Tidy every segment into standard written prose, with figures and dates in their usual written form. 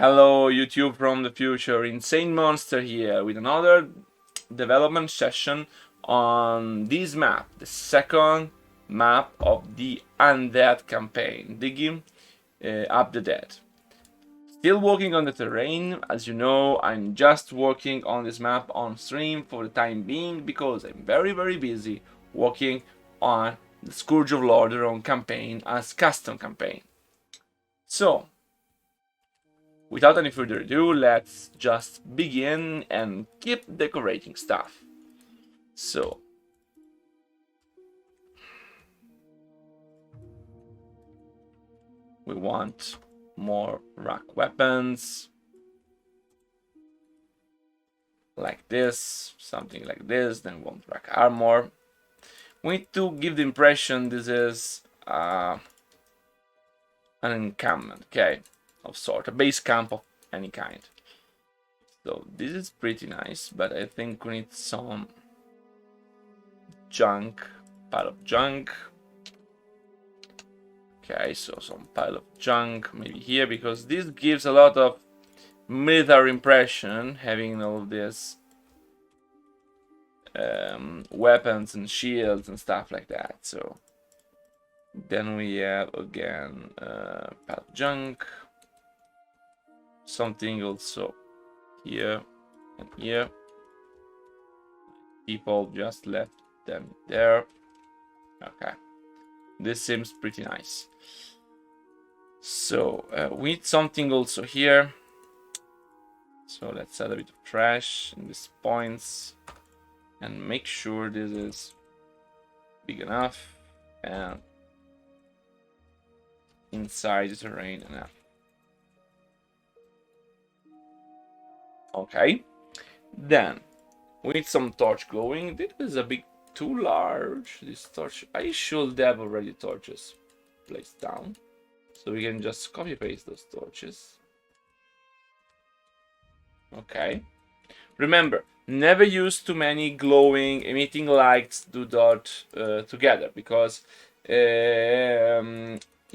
Hello YouTube from the future, Insane Monster here with another development session on this map, the second map of the Undead campaign, digging up the dead. Still working on the terrain, as you know. I'm just working on this map on stream for the time being because I'm very busy working on the Scourge of Lordaeron campaign as custom campaign. So, without any further ado, let's just begin and keep decorating stuff. So, we want more rock weapons, like this, something like this. Then we want rock armor. We need to give the impression this is an encampment, okay, of sort, a base camp of any kind. So this is pretty nice, but I think we need some junk, pile of junk. Okay, so some pile of junk maybe here, because this gives a lot of military impression, having all this weapons and shields and stuff like that. So then we have again pile of junk, something also here and here. People just left them there. Okay, this seems pretty nice. So we need something also here. So let's add a bit of trash in these points and make sure this is big enough and inside the terrain enough. Okay, then we need some torch glowing. This is a bit too large, this torch. I should have already torches placed down, so we can just copy paste those torches. Okay, remember, never use too many glowing emitting lights together, because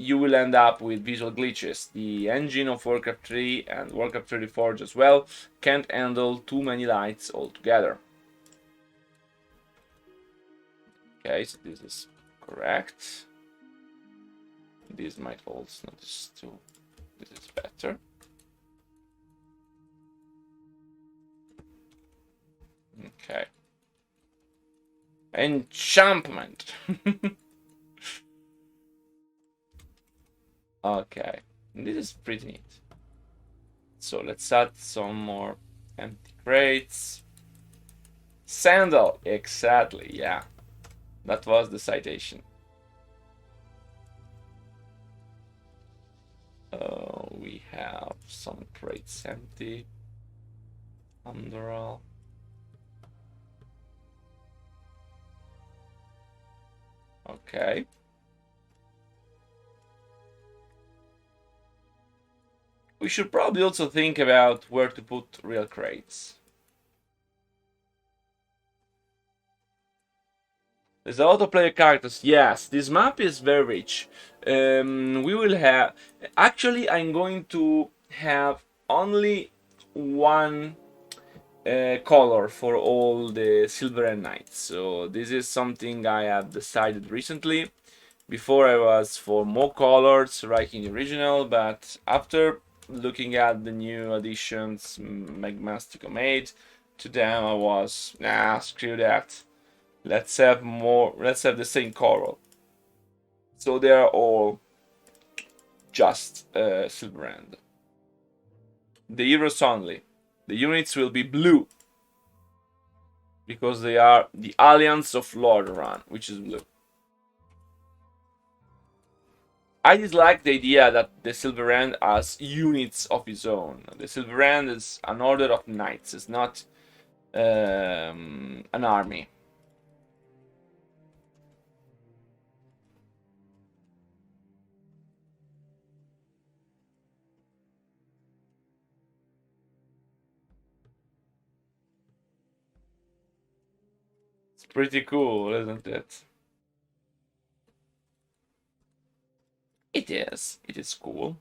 you will end up with visual glitches. The engine of Warcraft 3 and Warcraft 3 Reforged as well can't handle too many lights altogether. Okay, so this is correct. This might also notice too. This is better. Okay. Enchantment. Okay, this is pretty neat. So let's add some more empty crates. Sandal, exactly, yeah. That was the citation. We have some crates empty. Underall. Okay. We should probably also think about where to put real crates. There's a lot of player characters. Yes, this map is very rich. We will have... Actually, I'm going to have only one color for all the Silver and Knights. So this is something I have decided recently. Before I was for more colors, like in the original, but after looking at the new additions Magmastico made to them, I was, nah, screw that. Let's have more, let's have the same color. So they are all just silver end. The heroes only. The units will be blue, because they are the Alliance of Lordaeron, which is blue. I dislike the idea that the Silver End has units of its own. The Silver End is an order of knights, it's not an army. It's pretty cool, isn't it? It is cool.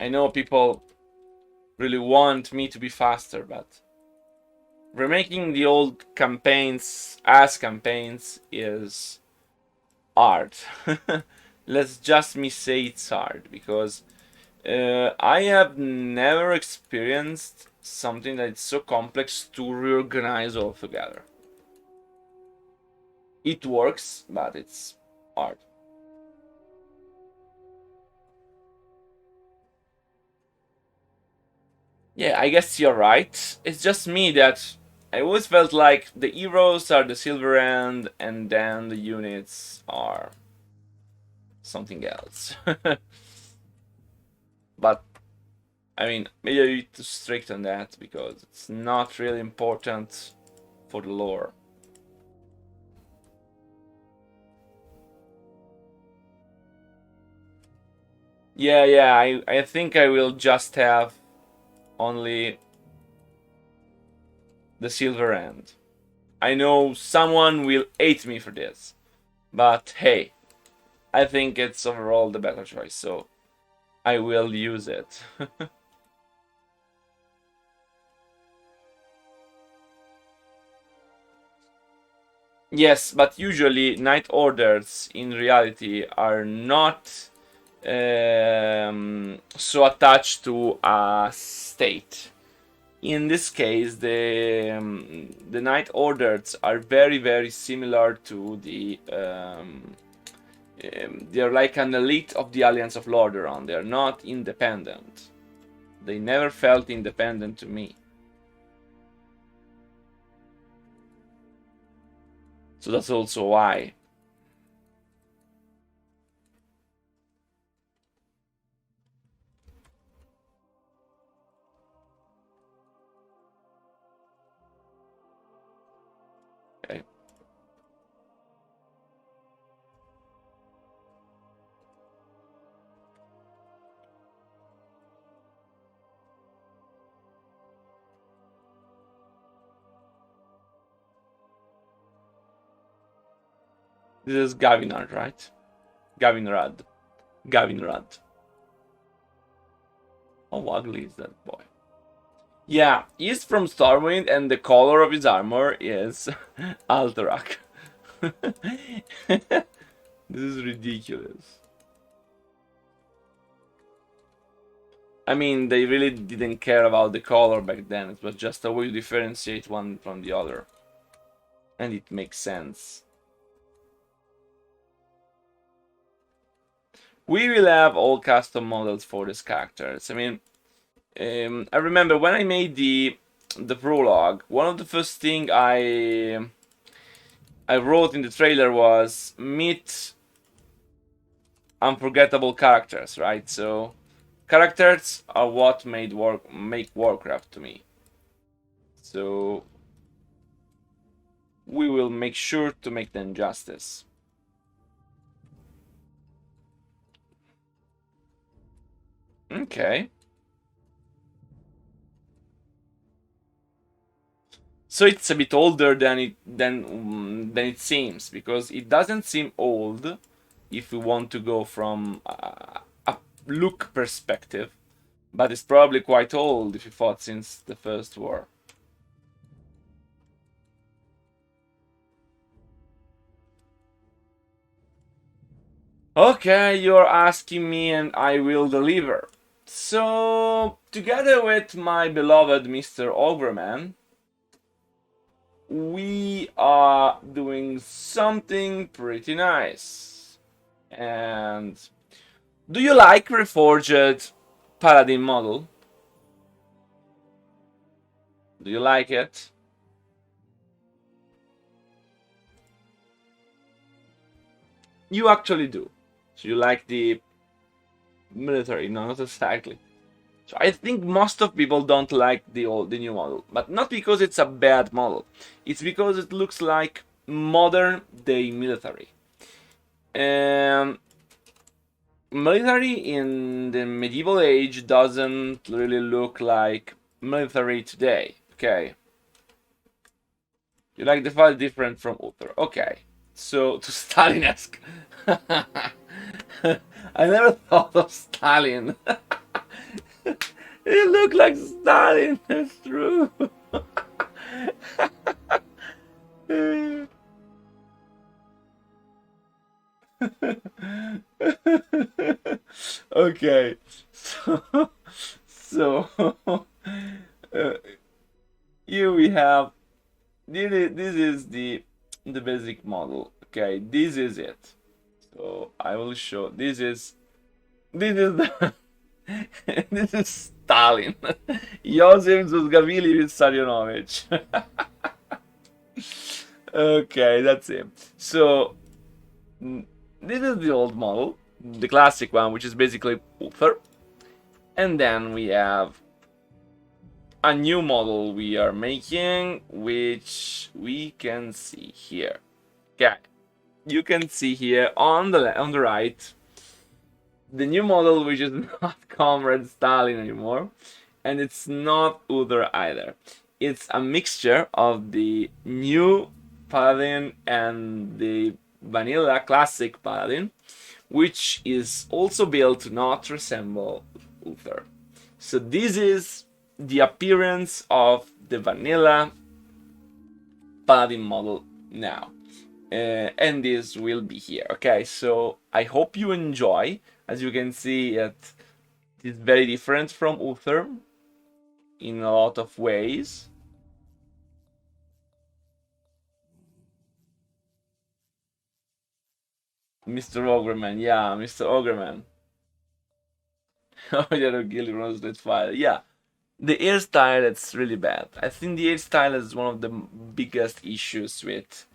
I know people really want me to be faster, but remaking the old campaigns as campaigns is hard. Let's just me say it's hard, because I have never experienced something that's so complex to reorganize altogether. It works, but it's hard. Yeah, I guess you're right. It's just me that I always felt like the heroes are the silver end, and then the units are something else. But I mean, maybe I'm a bit too strict on that, because it's not really important for the lore. Yeah, I think I will just have only the silver end. I know someone will hate me for this, but hey, I think it's overall the better choice, so I will use it. Yes, but usually night orders in reality are not so attached to a state. In this case, the night orders are very similar to the they're like an elite of the Alliance of Lordaeron. They're not independent. They never felt independent to me. So that's also why. Okay. This is Gavinard, right? Gavinrad. Gavinrad. How ugly is that boy? Yeah, he's from Stormwind, and the color of his armor is Alterac. This is ridiculous. I mean, they really didn't care about the color back then. It was just a way to differentiate one from the other. And it makes sense. We will have all custom models for these characters. I mean, I remember when I made the prologue, one of the first thing I wrote in the trailer was meet unforgettable characters, right? So characters are what make Warcraft to me. So we will make sure to make them justice. Okay. So it's a bit older than it seems, because it doesn't seem old if we want to go from a look perspective, but it's probably quite old if you fought since the first war. Okay, you're asking me and I will deliver. So, together with my beloved Mr. Ogreman, we are doing something pretty nice. And do you like Reforged Paladin model? Do you like it? You actually do. So you like the military? No, not exactly. So I think most of people don't like the new model, but not because it's a bad model. It's because it looks like modern day military. Military in the medieval age doesn't really look like military today. Okay. You like the file different from Uther. Okay. So to Stalin-esque. I never thought of Stalin. You look like Stalin. That's true. Okay, so uh, here we have this is the basic model. Okay, this is it. So I will show. This is the this is Stalin. Josip Zuzgavili Vissarionovich. Okay, that's it. So this is the old model, the classic one, which is basically Uther. And then we have a new model we are making, which we can see here. Okay, you can see here on the right the new model, which is not Comrade Stalin anymore, and it's not Uther either. It's a mixture of the new Paladin and the vanilla classic Paladin, which is also built to not resemble Uther. So this is the appearance of the vanilla Paladin model now. And this will be here. Okay, so I hope you enjoy. As you can see, it is very different from Uther in a lot of ways. Mr. Ogreman, yeah, Mr. Ogreman. Oh, yeah, Gilly runs that file. Yeah, the hairstyle, it's really bad. I think the hairstyle is one of the biggest issues with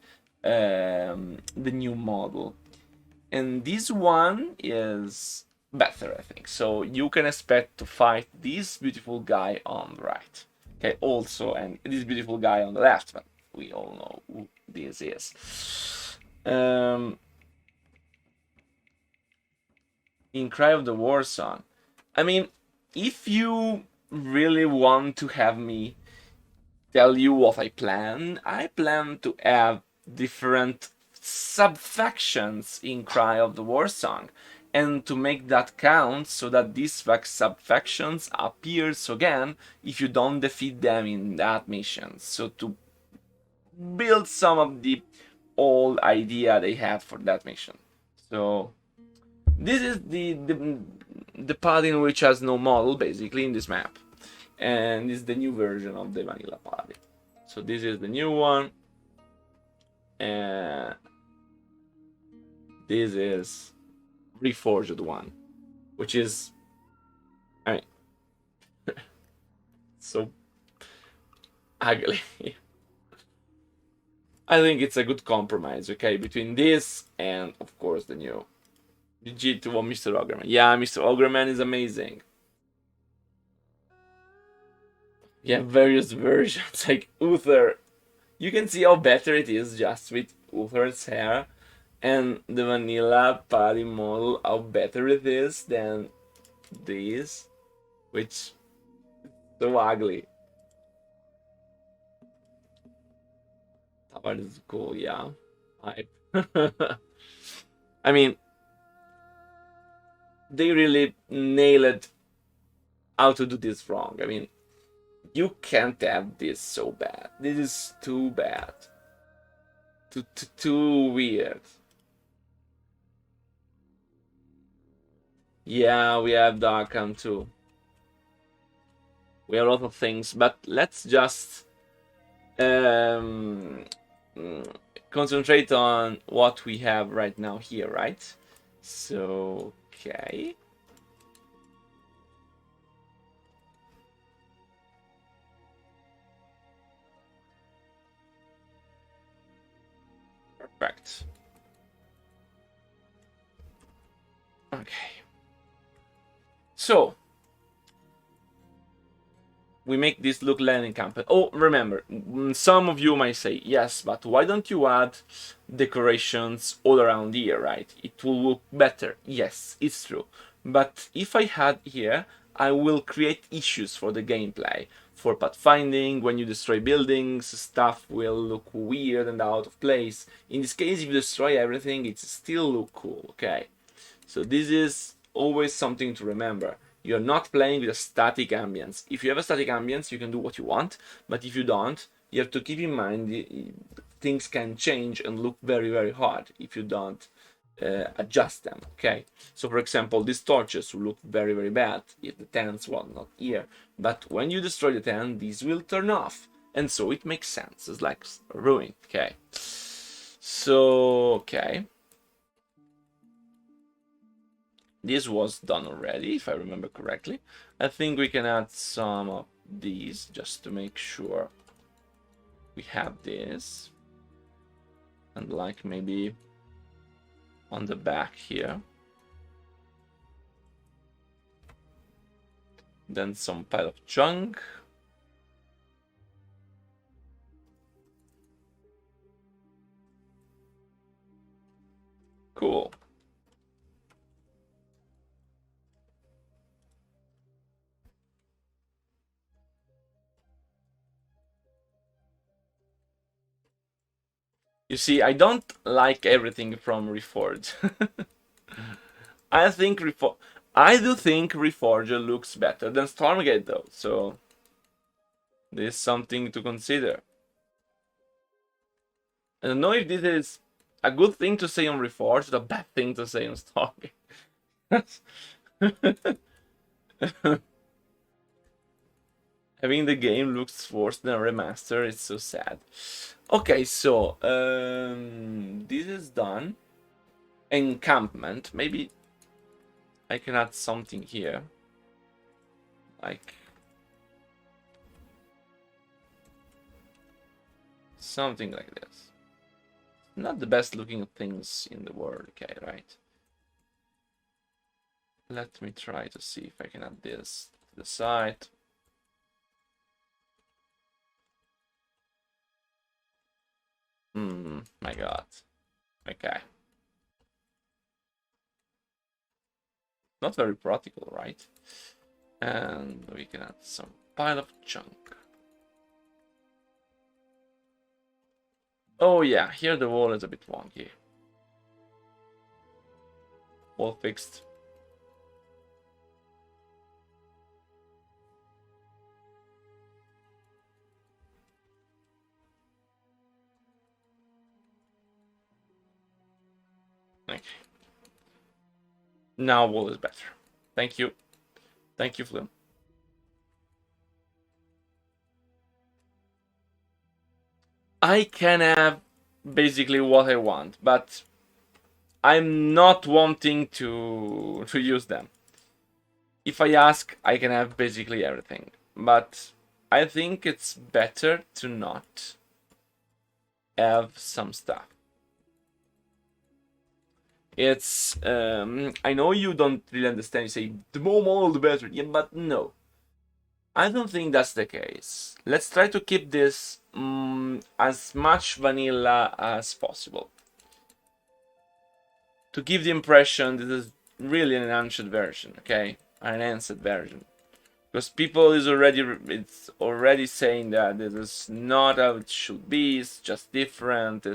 the new model. And this one is better, I think. So you can expect to fight this beautiful guy on the right. Okay, also, and this beautiful guy on the left, but we all know who this is. In Cry of the War Song. I mean, if you really want to have me tell you what I plan to have different subfactions in Cry of the War Song, and to make that count so that these subfactions appears again if you don't defeat them in that mission. So to build some of the old idea they had for that mission. So this is the Paladin which has no model basically in this map, and this is the new version of the vanilla Paladin. So this is the new one, and this is Re-Reforged one, which is, I mean, so ugly. I think it's a good compromise, okay, between this and of course the new G2 of Mr. Ogreman. Yeah, Mr. Ogreman is amazing. Yeah, various versions like Uther. You can see how better it is just with Uther's hair, and the vanilla Paladin model, how better it is than this, which is so ugly. That is cool, yeah. I mean, they really nailed how to do this wrong. I mean, you can't have this so bad. This is too bad. Too weird. Yeah, we have Darkham too. We have a lot of things, but let's just concentrate on what we have right now here, right? So, okay. Perfect. Okay. So, we make this look landing campaign. Oh, remember, some of you might say, yes, but why don't you add decorations all around here, right? It will look better. Yes, it's true. But if I had here, I will create issues for the gameplay. For pathfinding, when you destroy buildings, stuff will look weird and out of place. In this case, if you destroy everything, it still look cool, okay? So this is always something to remember. You're not playing with a static ambience. If you have a static ambience, you can do what you want, but if you don't, you have to keep in mind things can change and look very, very hard if you don't adjust them, okay? So for example, these torches will look very, very bad if the tents were not here, but when you destroy the tent, these will turn off, and so it makes sense. It's like ruin, okay? So, okay. This was done already, if I remember correctly. I think we can add some of these just to make sure we have this. And like maybe on the back here. Then some pile of junk. Cool. You see, I don't like everything from Reforged. I do think Reforged looks better than Stormgate though, so this is something to consider. I don't know if this is a good thing to say on Reforged, a bad thing to say on Stormgate. Having the game looks worse than a remaster, it's so sad. Okay, so this is done. Encampment, maybe I can add something here, like something like this. Not the best looking things in the world, okay, right? Let me try to see if I can add this to the side. My god. Okay. Not very practical, right? And we can add some pile of junk. Oh yeah, here the wall is a bit wonky. All fixed. Okay. Now wall is better. Thank you. Thank you, Flume. I can have basically what I want, but I'm not wanting to use them. If I ask, I can have basically everything, but I think it's better to not have some stuff. It's I know you don't really understand. You say the more model the better, yeah, but no, I don't think that's the case. Let's try to keep this as much vanilla as possible, to give the impression this is really an enhanced version, okay, an enhanced version, because people is already saying that this is not how it should be. It's just different.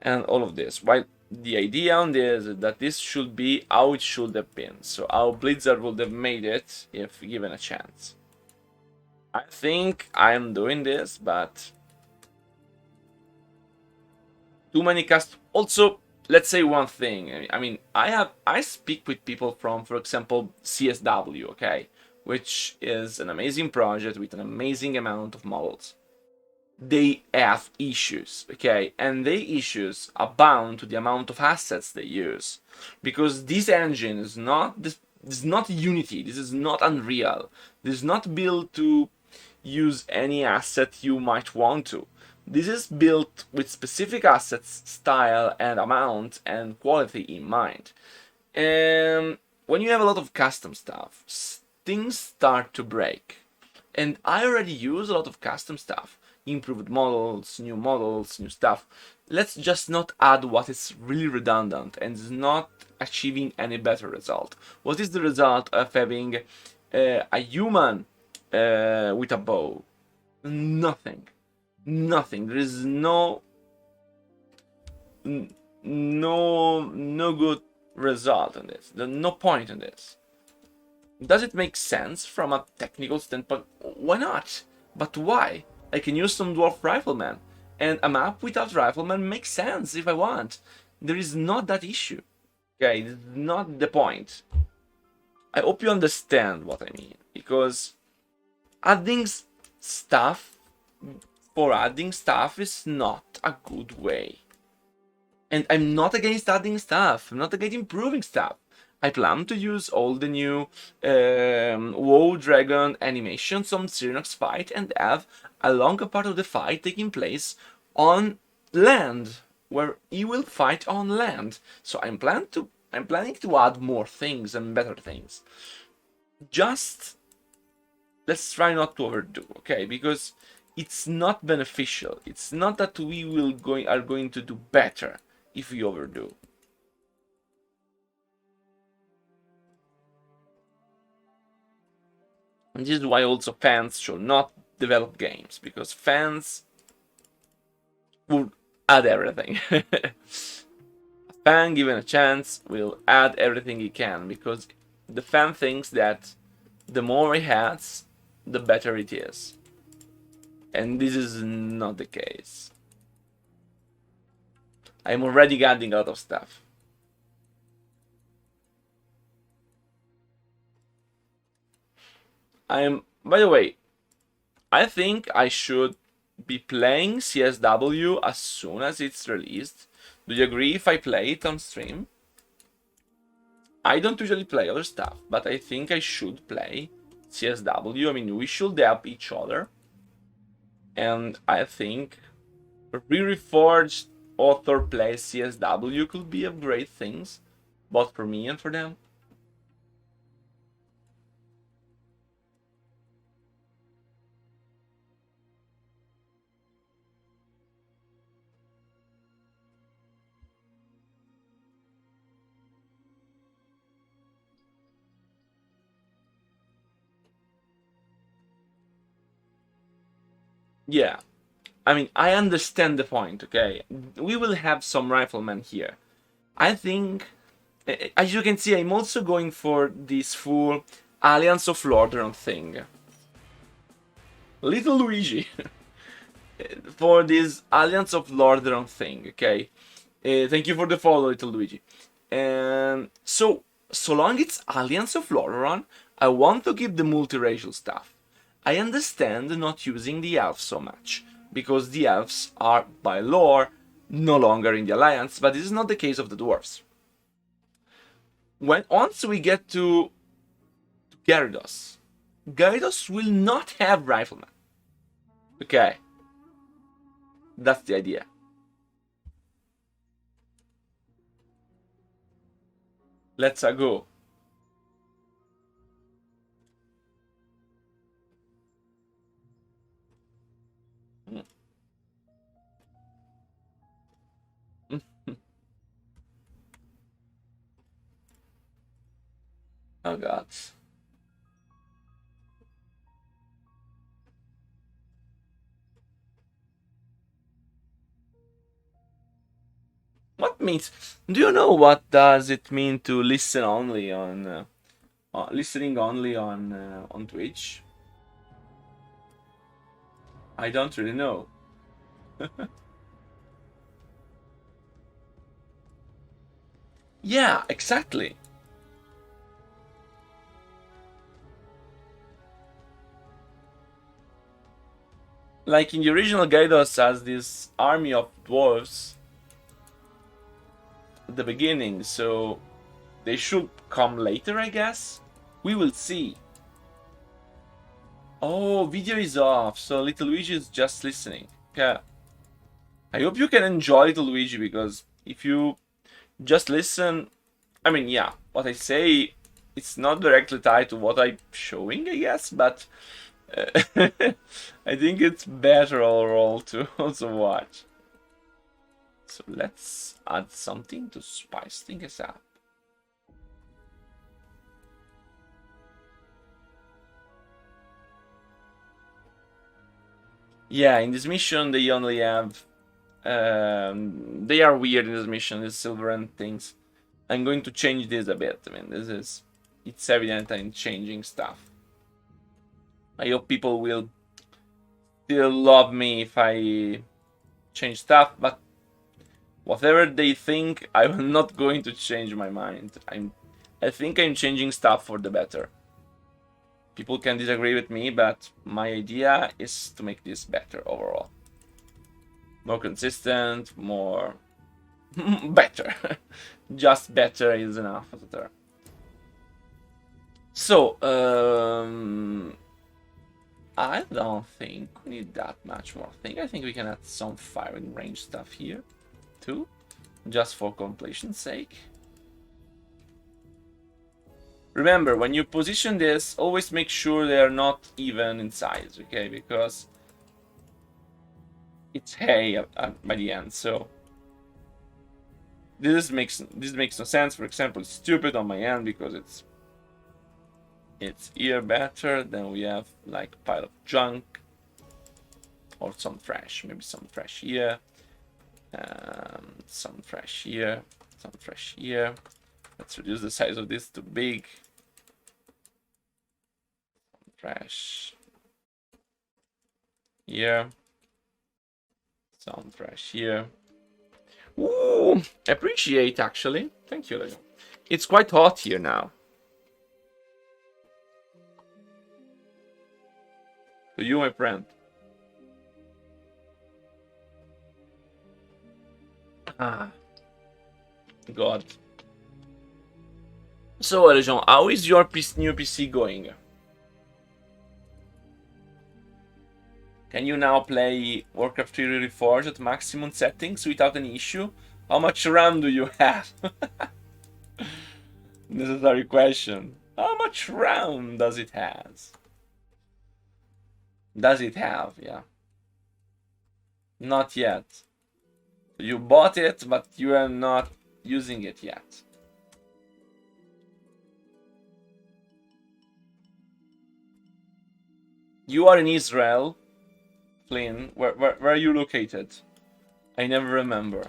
And all of this. While the idea on this is that this should be how it should have been. So how Blizzard would have made it if given a chance. I think I'm doing this, but too many Also, let's say one thing. I mean, I speak with people from, for example, CSW, okay, which is an amazing project with an amazing amount of models. They have issues, okay, and their issues are bound to the amount of assets they use, because this engine is not this is not Unity. This is not Unreal. This is not built to use any asset you might want to. This is built with specific assets, style, and amount and quality in mind. And when you have a lot of custom stuff, things start to break. And I already use a lot of custom stuff. Improved models, new stuff. Let's just not add what is really redundant and is not achieving any better result. What is the result of having a human with a bow? Nothing. There is no good result in this. There's no point in this. Does it make sense from a technical standpoint? Why not? But why? I can use some dwarf riflemen, and a map without riflemen makes sense if I want. There is not that issue. Okay, this is not the point. I hope you understand what I mean, because adding stuff for adding stuff is not a good way. And I'm not against adding stuff. I'm not against improving stuff. I plan to use all the new WoW Dragon animations on Cyrianox fight and have a longer part of the fight taking place on land, where he will fight on land. So I'm planning to add more things and better things. Just let's try not to overdo, okay? Because it's not beneficial. It's not that we are going to do better if we overdo. And this is why also fans should not develop games, because fans will add everything. A fan given a chance will add everything he can, because the fan thinks that the more he has, the better it is. And this is not the case. I'm already adding a lot of stuff. By the way, I think I should be playing CSW as soon as it's released. Do you agree if I play it on stream? I don't usually play other stuff, but I think I should play CSW. I mean, we should help each other. And I think Re-Reforged author plays CSW could be of great things, both for me and for them. Yeah, I mean, I understand the point, okay? We will have some riflemen here. I think, as you can see, I'm also going for this full Alliance of Lordaeron thing. Little Luigi. For this Alliance of Lordaeron thing, okay? Thank you for the follow, Little Luigi. And so long it's Alliance of Lordaeron, I want to keep the multiracial stuff. I understand not using the elves so much, because the elves are, by lore, no longer in the Alliance, but this is not the case of the dwarves. Once we get to Gyarados, Gyarados will not have riflemen. Okay. That's the idea. Let's go. Oh god. What means? Do you know what does it mean to listen only on listening only on Twitch? I don't really know. Yeah, exactly. Like in the original Gyarados has this army of dwarves at the beginning, so they should come later, I guess. We will see. Oh, video is off, so Little Luigi is just listening. Okay. I hope you can enjoy Little Luigi, because if you just listen, I mean, yeah, what I say, it's not directly tied to what I'm showing, I guess, but I think it's better overall to also watch. So let's add something to spice things up. Yeah, in this mission they only have... they are weird in this mission, these silver and things. I'm going to change this a bit. I mean, this is it's evident I'm changing stuff. I hope people will still love me if I change stuff, but whatever they think, I'm not going to change my mind. I think I'm changing stuff for the better. People can disagree with me, but my idea is to make this better overall. More consistent, more... better. Just better is enough. So, I don't think we need that much more thing. I think we can add some firing range stuff here, too. Just for completion's sake. Remember, when you position this, always make sure they are not even in size, okay? Because it's hay by the end, so this makes no sense. For example, it's stupid on my end because it's here better. Then we have like a pile of junk or some trash. Maybe some trash here, some trash here, some trash here. Let's reduce the size of this to big. Some trash here. Some trash here. Ooh, appreciate actually. Thank you, Lego. It's quite hot here now. To you, my friend. Ah, God. So, Legion, how is your new PC going? Can you now play Warcraft 3 Re-Reforged at maximum settings without any issue? How much RAM do you have? Necessary question. How much RAM does it have? Does it have, yeah. Not yet. You bought it, but you are not using it yet. You are in Israel. Flynn, where are you located? I never remember.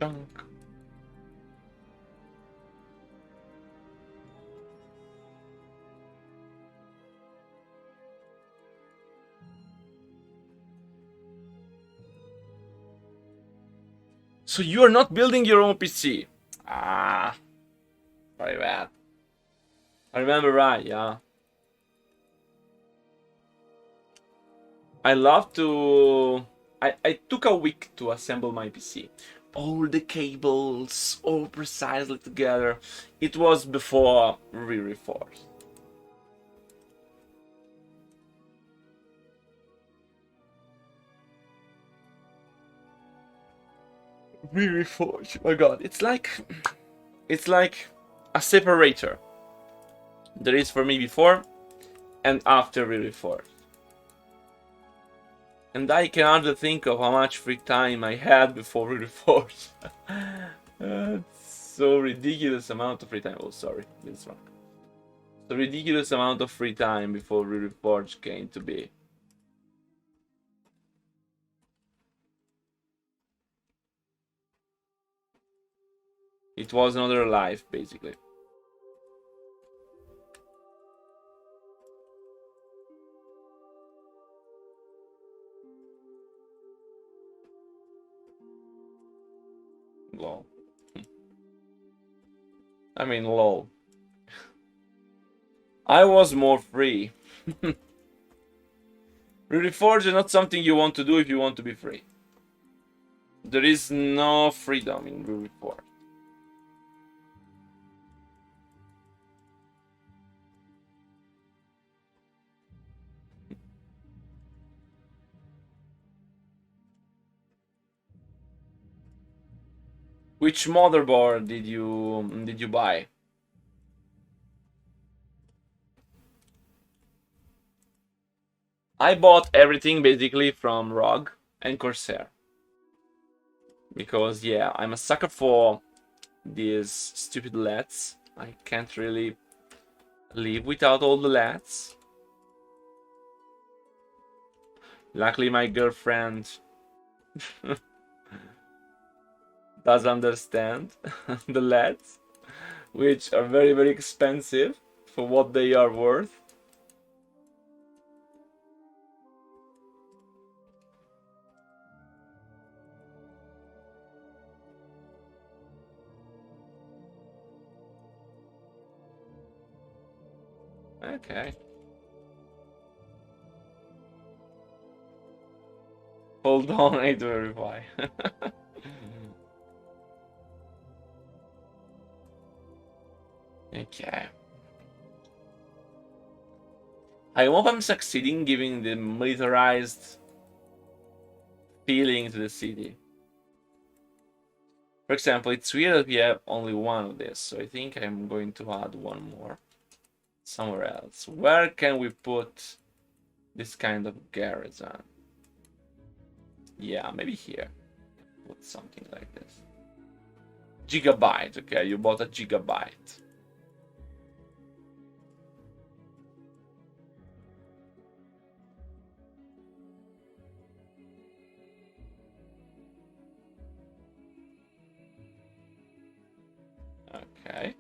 Junk. So you are not building your own PC? Ah, very bad. I remember right, yeah. I love to... I took a week to assemble my PC. All the cables, all precisely together. It was before Re-Reforged. Re-Reforged, oh my god, it's like a separator. There is for me before and after Re-Reforged. And I can hardly think of how much free time I had before Re-Reforged. So ridiculous amount of free time. Oh, sorry, this wrong. The ridiculous amount of free time before Re-Reforged came to be. It was another life, basically. Lol. I mean, lol. I was more free. Reforged is not something you want to do if you want to be free. There is no freedom in Reforged. Which motherboard did you buy? I bought everything basically from ROG and Corsair. Because yeah, I'm a sucker for these stupid LEDs. I can't really live without all the lads. Luckily, my girlfriend does understand the lads, which are very, very expensive for what they are worth. Okay. Hold on, I need to verify. Okay. I hope I'm succeeding giving the militarized feeling to the city. For example, it's weird that we have only one of this, so I think I'm going to add one more somewhere else. Where can we put this kind of garrison? Yeah, maybe here. Put something like this. Gigabyte, okay, you bought a gigabyte. Okay.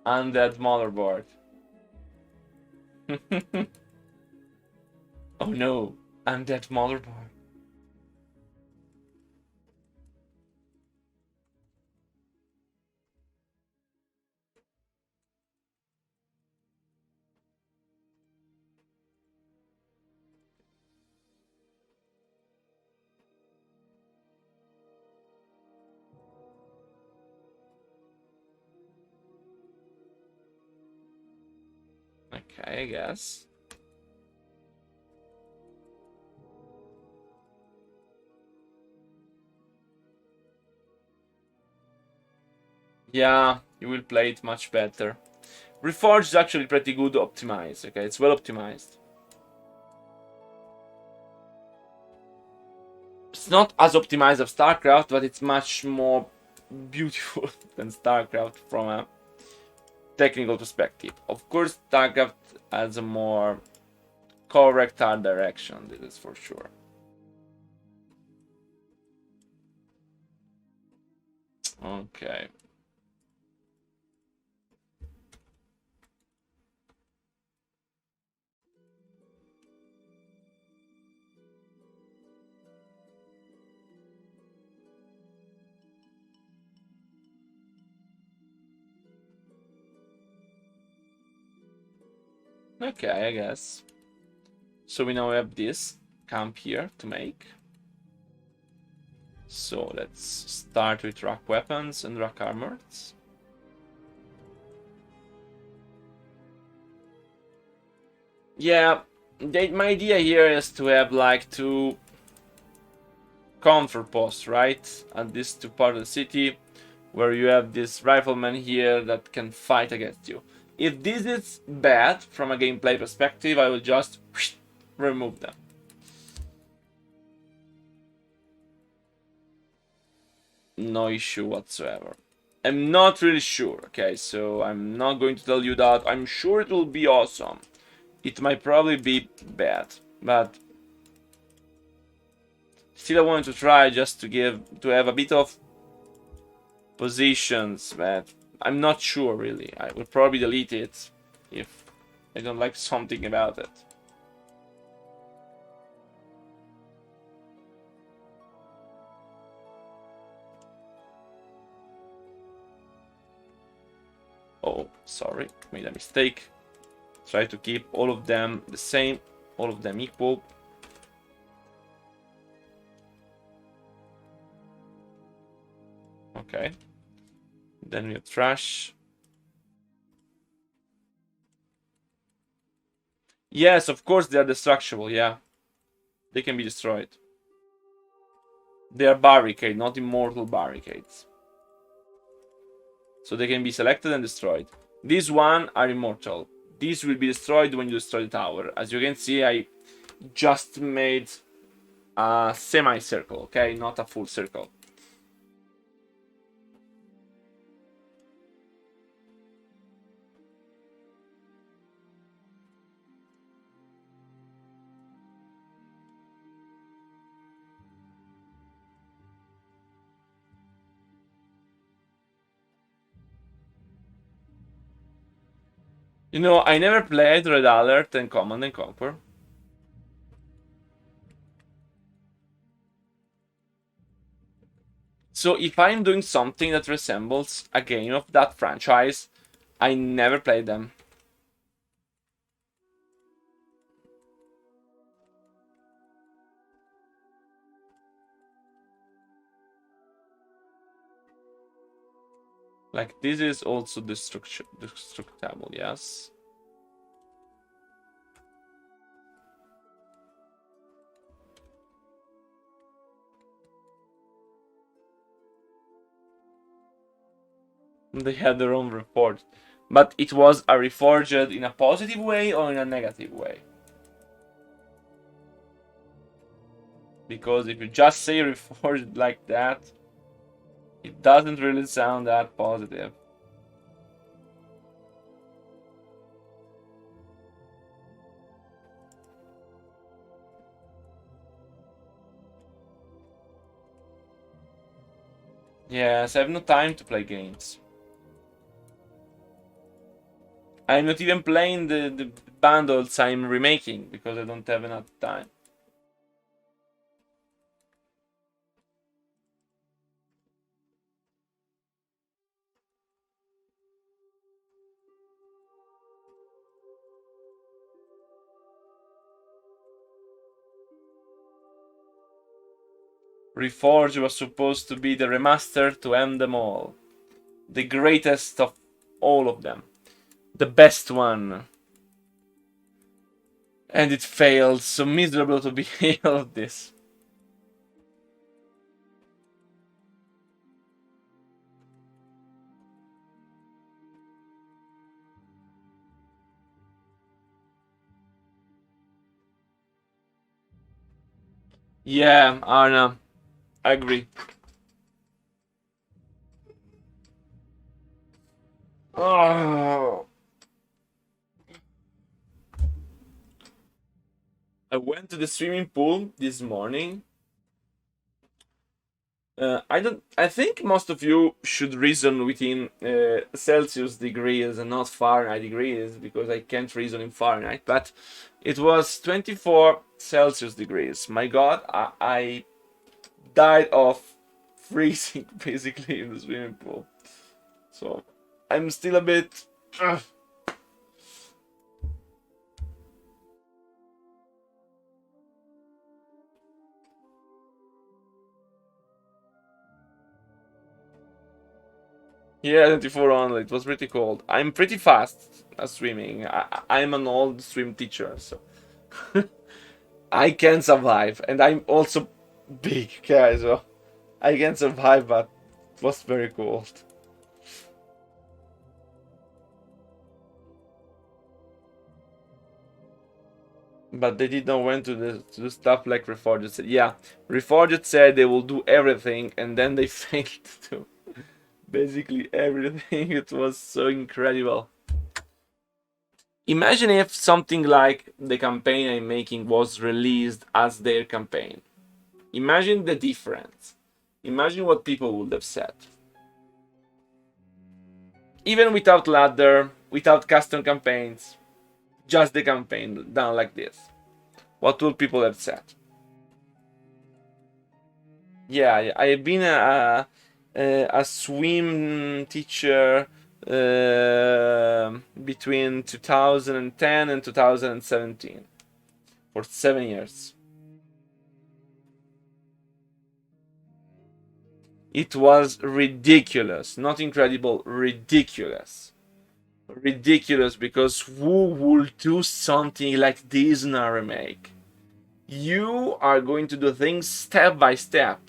Undead motherboard. Oh no, undead motherboard. Okay, I guess. Yeah, you will play it much better. Reforged is actually pretty good optimized, okay? It's well optimized. It's not as optimized as StarCraft, but it's much more beautiful than StarCraft from a technical perspective. Of course, StarCraft has a more correct art direction, this is for sure. Okay. Okay, I guess. So we now have this camp here to make. So let's start with rock weapons and rock armors. Yeah, my idea here is to have like two comfort posts, right? At these two parts of the city, where you have this rifleman here that can fight against you. If this is bad from a gameplay perspective, I will just remove them. No issue whatsoever. I'm not really sure, okay? So I'm not going to tell you that I'm sure it will be awesome. It might probably be bad, but still I wanted to try just to have a bit of positions, but I'm not sure really. I will probably delete it if I don't like something about it. Oh, sorry, made a mistake. Try to keep all of them the same, all of them equal. Okay. Then we have trash. Yes, of course they are destructible, yeah. They can be destroyed. They are barricade, not immortal barricades. So they can be selected and destroyed. These one are immortal. These will be destroyed when you destroy the tower. As you can see, I just made a semicircle, okay? Not a full circle. You know, I never played Red Alert and Command and Conquer. So if I'm doing something that resembles a game of that franchise, I never played them. Like, this is also destructible, yes. They had their own report. But it was a Reforged in a positive way or in a negative way? Because if you just say Reforged like that, it doesn't really sound that positive. Yes, I have no time to play games. I'm not even playing the bundles I'm remaking because I don't have enough time. Reforged was supposed to be the remaster to end them all. The greatest of all of them. The best one. And it failed, so miserable to be all of this. Yeah, Arna, I agree. Oh. I went to the swimming pool this morning. I think most of you should reason within Celsius degrees and not Fahrenheit degrees because I can't reason in Fahrenheit. But it was 24 Celsius degrees. My God, I died of freezing basically in the swimming pool. So I'm still a bit. Yeah, 24 only. It was pretty cold. I'm pretty fast at swimming. I'm an old swim teacher, so I can survive. And I'm also big, okay, so I can survive, but it was very cold. But they did not went to the stuff like Reforged said. Yeah, Reforged said they will do everything, and then they failed to basically everything. It was so incredible. Imagine if something like the campaign I'm making was released as their campaign. Imagine the difference. Imagine what people would have said. Even without ladder, without custom campaigns, just the campaign done like this. What would people have said? Yeah, I've been a swim teacher between 2010 and 2017 for 7 years. It was ridiculous, not incredible, ridiculous. Ridiculous because who would do something like this in a remake? You are going to do things step by step.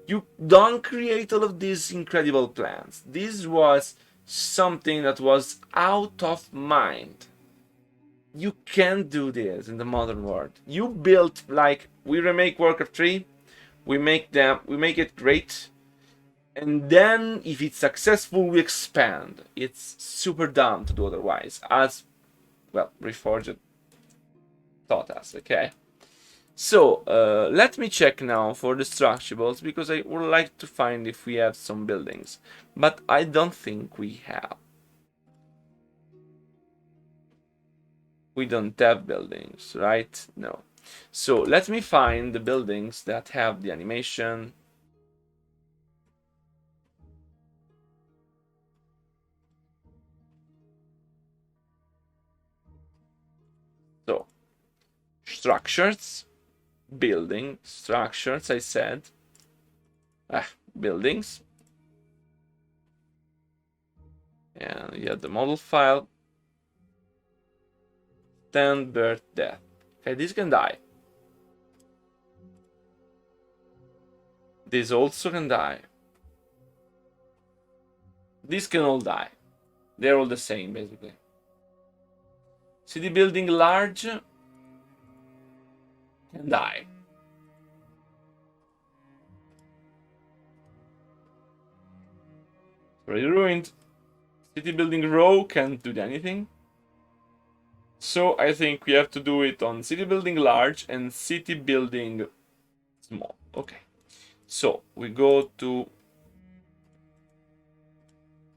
You don't create all of these incredible plans. This was something that was out of mind. You can't do this in the modern world. You build, like, we remake Warcraft 3, we make it great, and then if it's successful we expand. It's super dumb to do otherwise, as well Reforged taught us. Okay, so let me check now for Destructibles because I would like to find if we have some buildings, but I don't think we have. We don't have buildings, right? No. So let me find the buildings that have the animation. So, structures, building, structures, I said. Buildings. And you have the model file. Stand, birth, death. Okay, this can die. This also can die. These can all die. They're all the same, basically. City building large can die. Already ruined. City building row can't do anything. So I think we have to do it on city building large and city building small. Okay. So we go to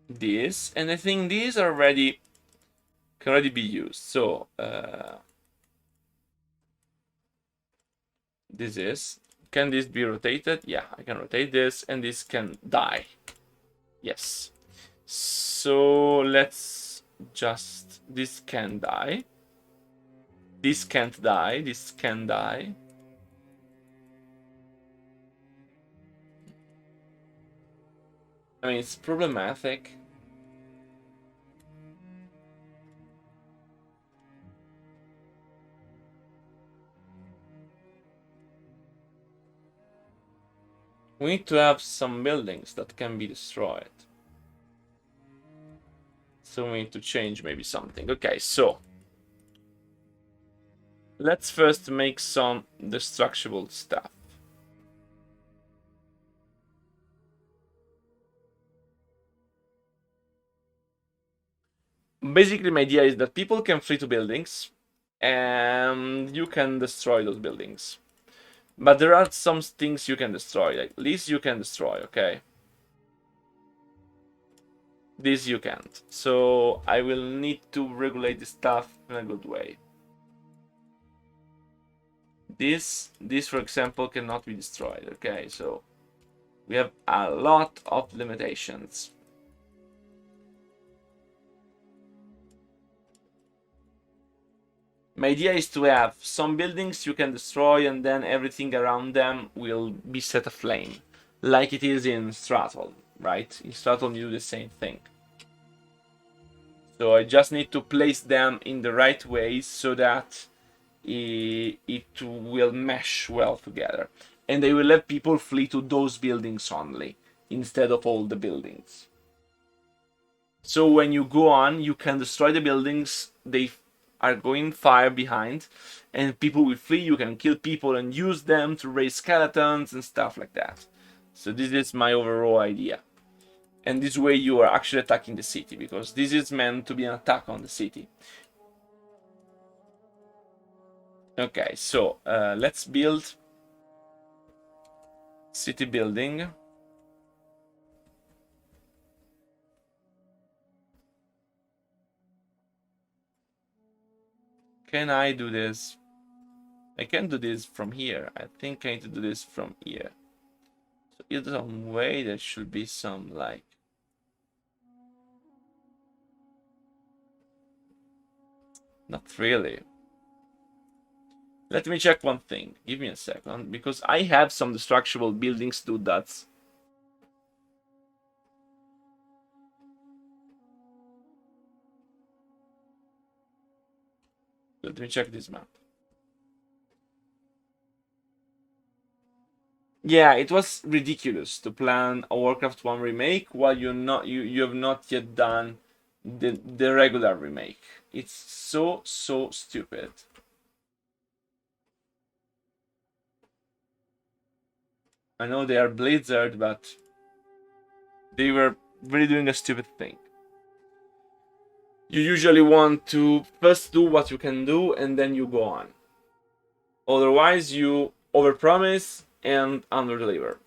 this, and I think these are ready, can already be used. So can this be rotated? Yeah, I can rotate this, and this can die. Yes. So let's just, this can die. This can't die. This can die. I mean, it's problematic. We need to have some buildings that can be destroyed. So we need to change maybe something. Okay, so let's first make some destructible stuff. Basically, my idea is that people can flee to buildings and you can destroy those buildings. But there are some things you can destroy, like this you can destroy, okay? This you can't. So I will need to regulate the stuff in a good way. This for example cannot be destroyed, okay? So we have a lot of limitations. My idea is to have some buildings you can destroy and then everything around them will be set aflame, like it is in Strathall, right? In Strathall you do the same thing. So I just need to place them in the right way so that it will mesh well together. And they will let people flee to those buildings only, instead of all the buildings. So when you go on, you can destroy the buildings, they are going fire behind, and people will flee, you can kill people and use them to raise skeletons and stuff like that. So this is my overall idea. And this way you are actually attacking the city, because this is meant to be an attack on the city. Okay, so let's build city building. Can I do this? I can do this from here. I think I need to do this from here. So in some way there should be some like... Not really. Let me check one thing. Give me a second, because I have some destructible buildings to that. Let me check this map. Yeah, it was ridiculous to plan a Warcraft 1 remake while you have not yet done the regular remake. It's so stupid. I know they are Blizzard, but they were really doing a stupid thing. You usually want to first do what you can do and then you go on. Otherwise, you overpromise and underdeliver.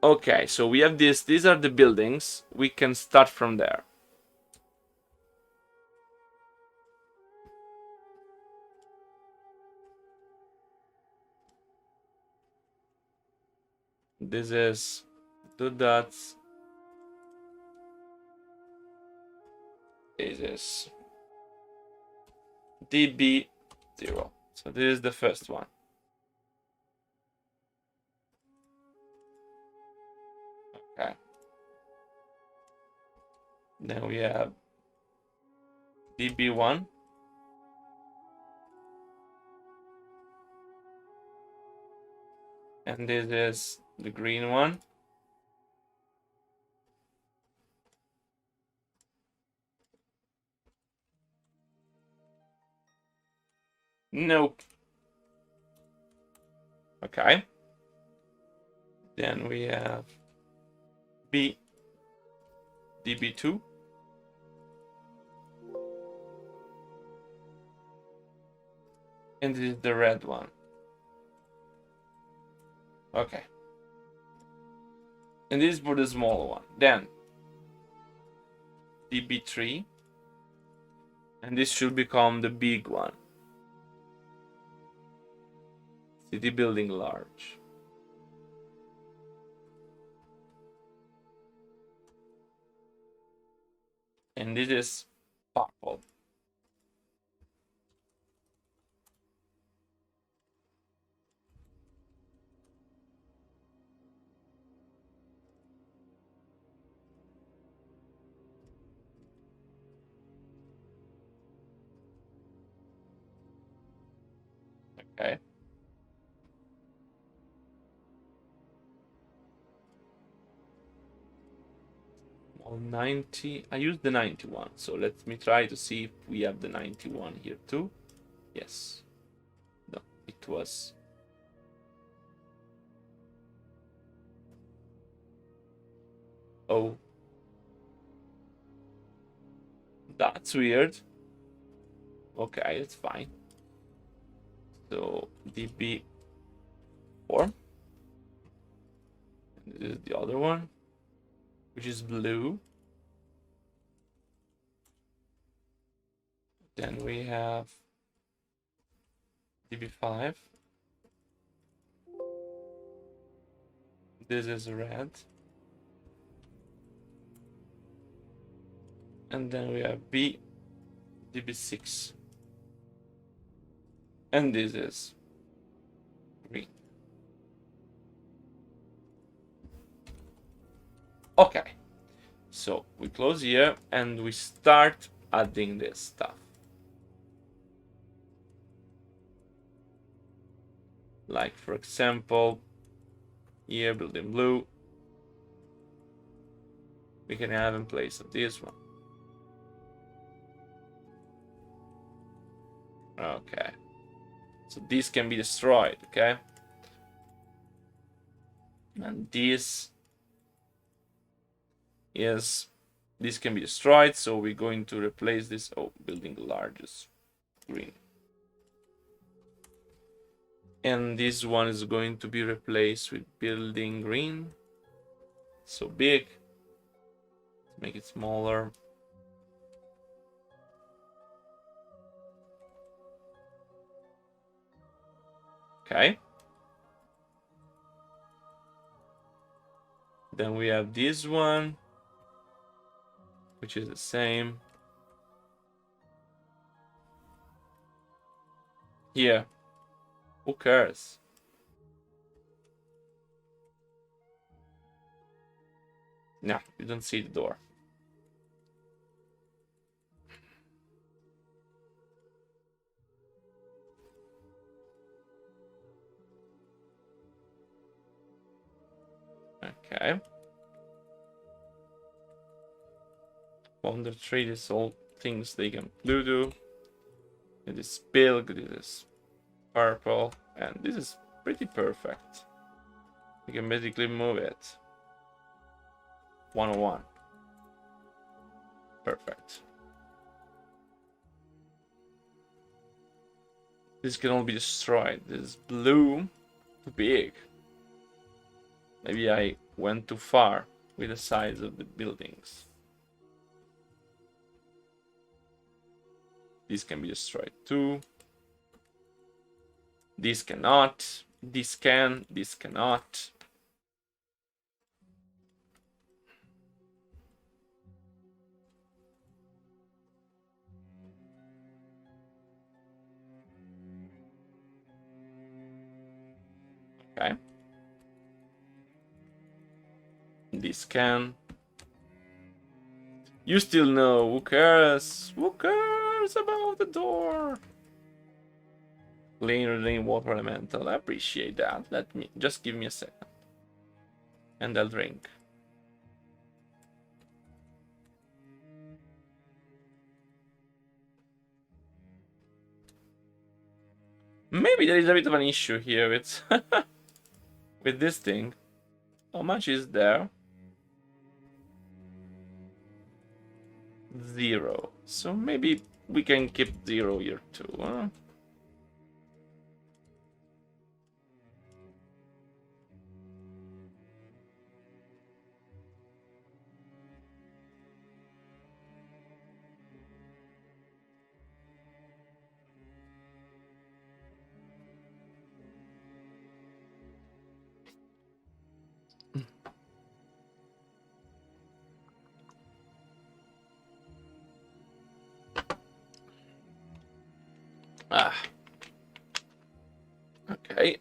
Okay, so we have this. These are the buildings. We can start from there. This is 2 dots. This is DB0. So this is the first one. Okay. Then we have DB1. And this is the green one. Nope. Okay. Then we have DB2. And this is the red one. Okay. And this is for the smaller one. Then DB3. And this should become the big one. City building large. And this is purple. Okay. Well, 90. I used the 91, so let me try to see if we have the 91 here too. Yes. No, it was. Oh. That's weird. Okay, it's fine. So DB4. And this is the other one, which is blue. Then we have DB5. This is red. And then we have DB6. And this is green. Okay. So we close here and we start adding this stuff. Like for example, here building blue. We can have in place of this one. Okay. So this can be destroyed, okay? And this can be destroyed, so we're going to replace this. Oh, building largest green. And this one is going to be replaced with building green. So big. Make it smaller. Okay. Then we have this one, which is the same. Here. Who cares? No, you don't see the door. Okay. Wonder trade is all things they can do. It is pink, this is purple, and this is pretty perfect. You can basically move it. 101. Perfect. This can all be destroyed. This is blue, too big. Maybe I went too far with the size of the buildings. This can be destroyed too. This cannot. This can. This cannot. Okay. This can. You still know. Who cares? Who cares about the door? Clean water elemental. I appreciate that. Let me just give me a second. And I'll drink. Maybe there is a bit of an issue here with with this thing. How much is there? 0. So maybe we can keep 0 here too, huh? Ah. Okay.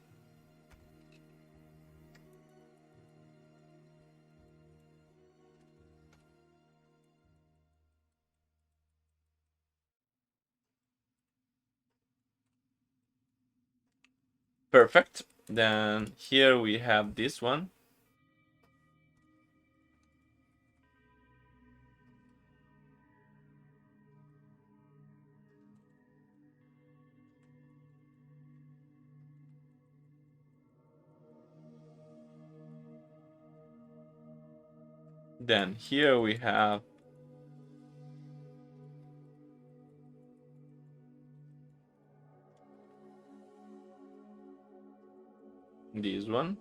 Perfect. Then here we have this one. Then here we have this one.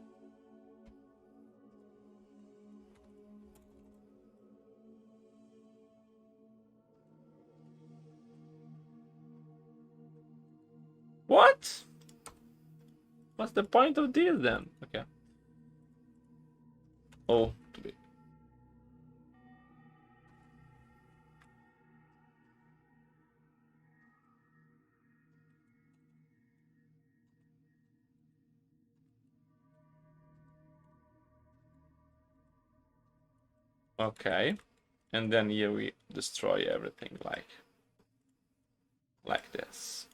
What? What's the point of this then? Okay. Oh, too big. Okay. And then here we destroy everything like this.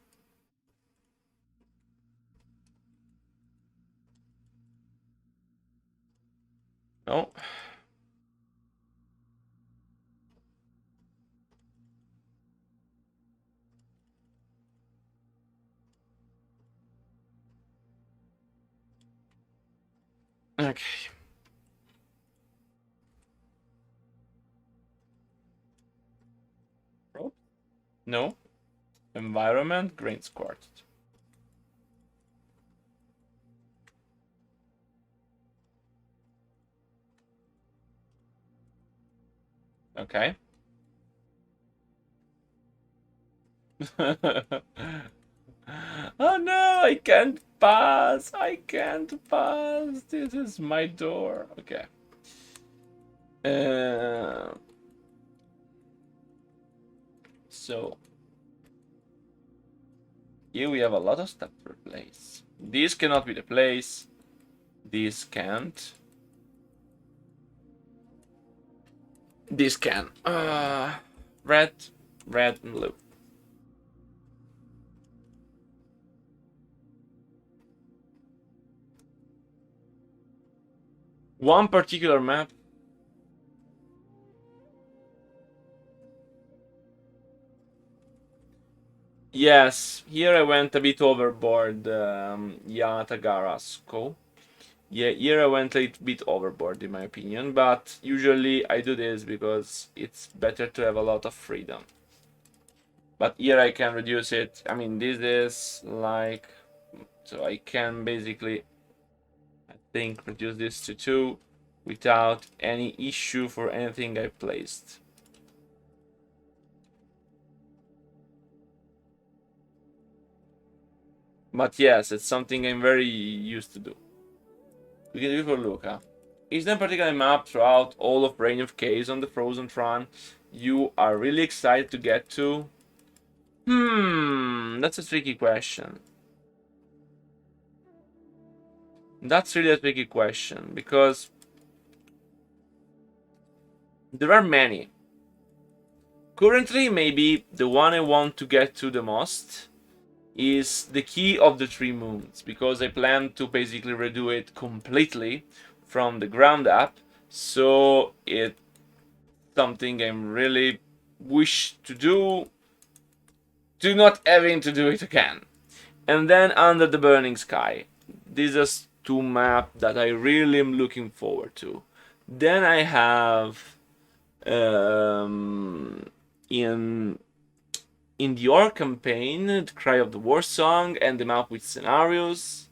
No. Okay. No. Environment, grain squarted. Okay. Oh no, I can't pass. I can't pass. This is my door. Okay. So here we have a lot of stuff to replace. This cannot be the place. This can't. This can. Red, red, and blue. One particular map. Yes, here I went a bit overboard. Yatagarasco. Yeah, here I went a bit overboard in my opinion, but usually I do this because it's better to have a lot of freedom. But here I can reduce it. I mean, this is like, so I can basically, I think, reduce this to 2 without any issue for anything I placed. But yes, it's something I'm very used to do. We can do for Luca. Is there a particular map throughout all of Reign of Chaos on the Frozen Throne you are really excited to get to? That's a tricky question. That's really a tricky question because there are many. Currently, maybe the one I want to get to the most is the Key of the Three Moons, because I plan to basically redo it completely from the ground up. So it's something I'm really wish to do, to not having to do it again. And then Under the Burning Sky. These are two maps that I really am looking forward to. Then I have in the Orc campaign, the Cry of the War Song and the map with scenarios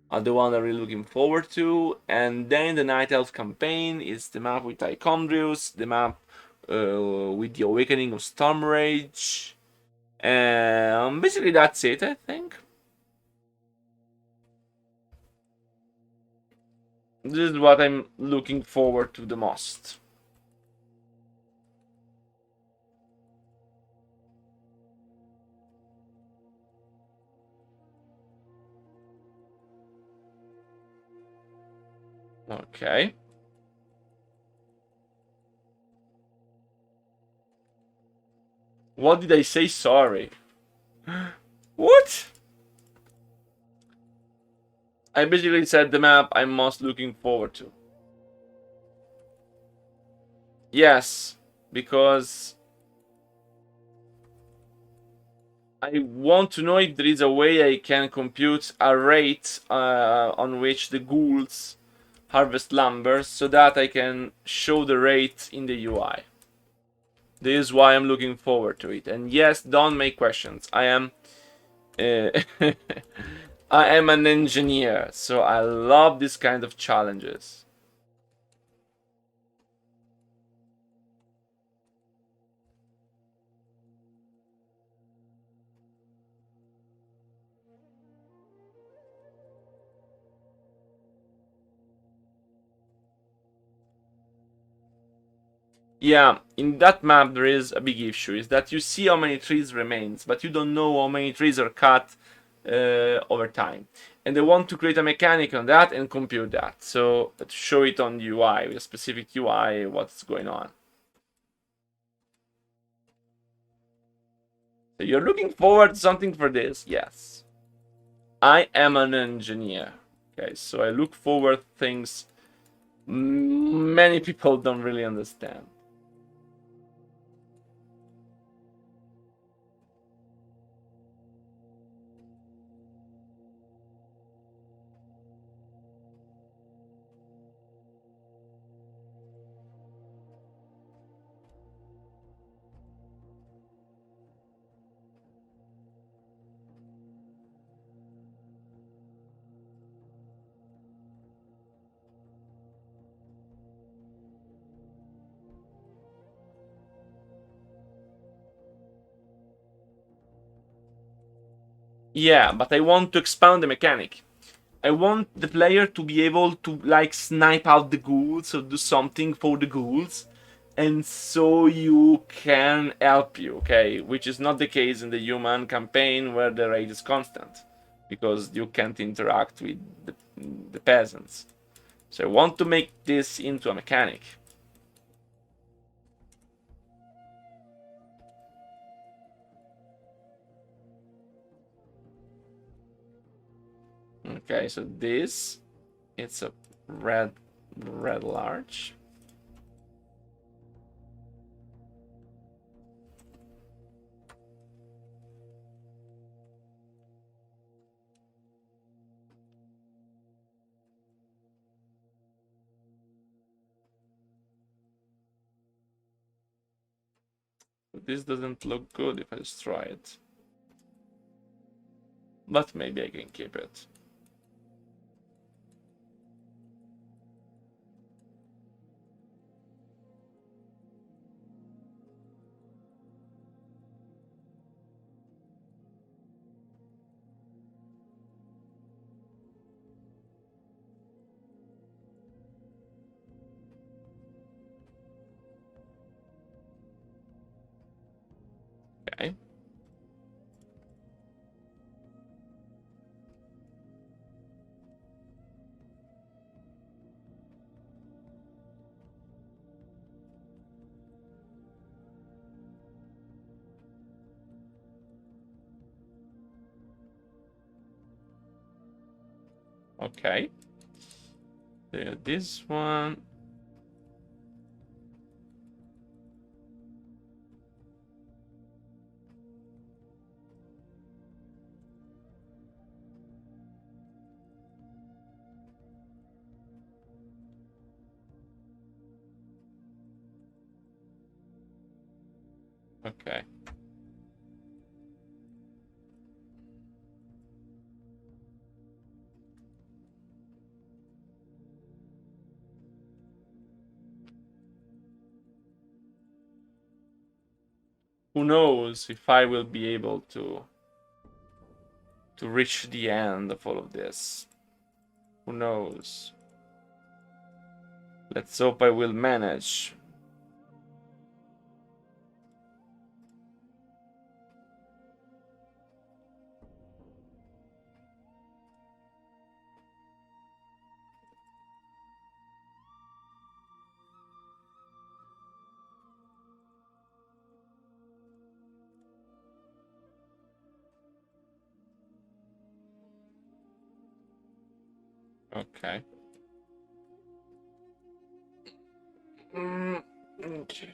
are the one I'm really looking forward to. And then the Night Elf campaign is the map with Icondrius, the map with the Awakening of Stormrage. And basically that's it, I think. This is what I'm looking forward to the most. Okay. What did I say? Sorry. What? I basically said the map I'm most looking forward to. Yes, because I want to know if there is a way I can compute a rate on which the ghouls harvest lumber so that I can show the rate in the UI. This is why I'm looking forward to it. And yes, don't make questions. I am I am an engineer, so I love this kind of challenges. Yeah, in that map there is a big issue, is that you see how many trees remains, but you don't know how many trees are cut over time. And they want to create a mechanic on that and compute that. So to show it on the UI, with a specific UI, what's going on. So you're looking forward to something for this? Yes. I am an engineer. Okay, so I look forward to things many people don't really understand. Yeah, but I want to expand the mechanic. I want the player to be able to like snipe out the ghouls or do something for the ghouls, and so you can help you, okay? Which is not the case in the human campaign where the rate is constant, because you can't interact with the peasants. So I want to make this into a mechanic. Okay, so this, it's a red large. This doesn't look good if I destroy it. But maybe I can keep it. Okay. Okay. This one. Okay. Who knows if I will be able to reach the end of all of this. Who knows? Let's hope I will manage. Okay. Okay.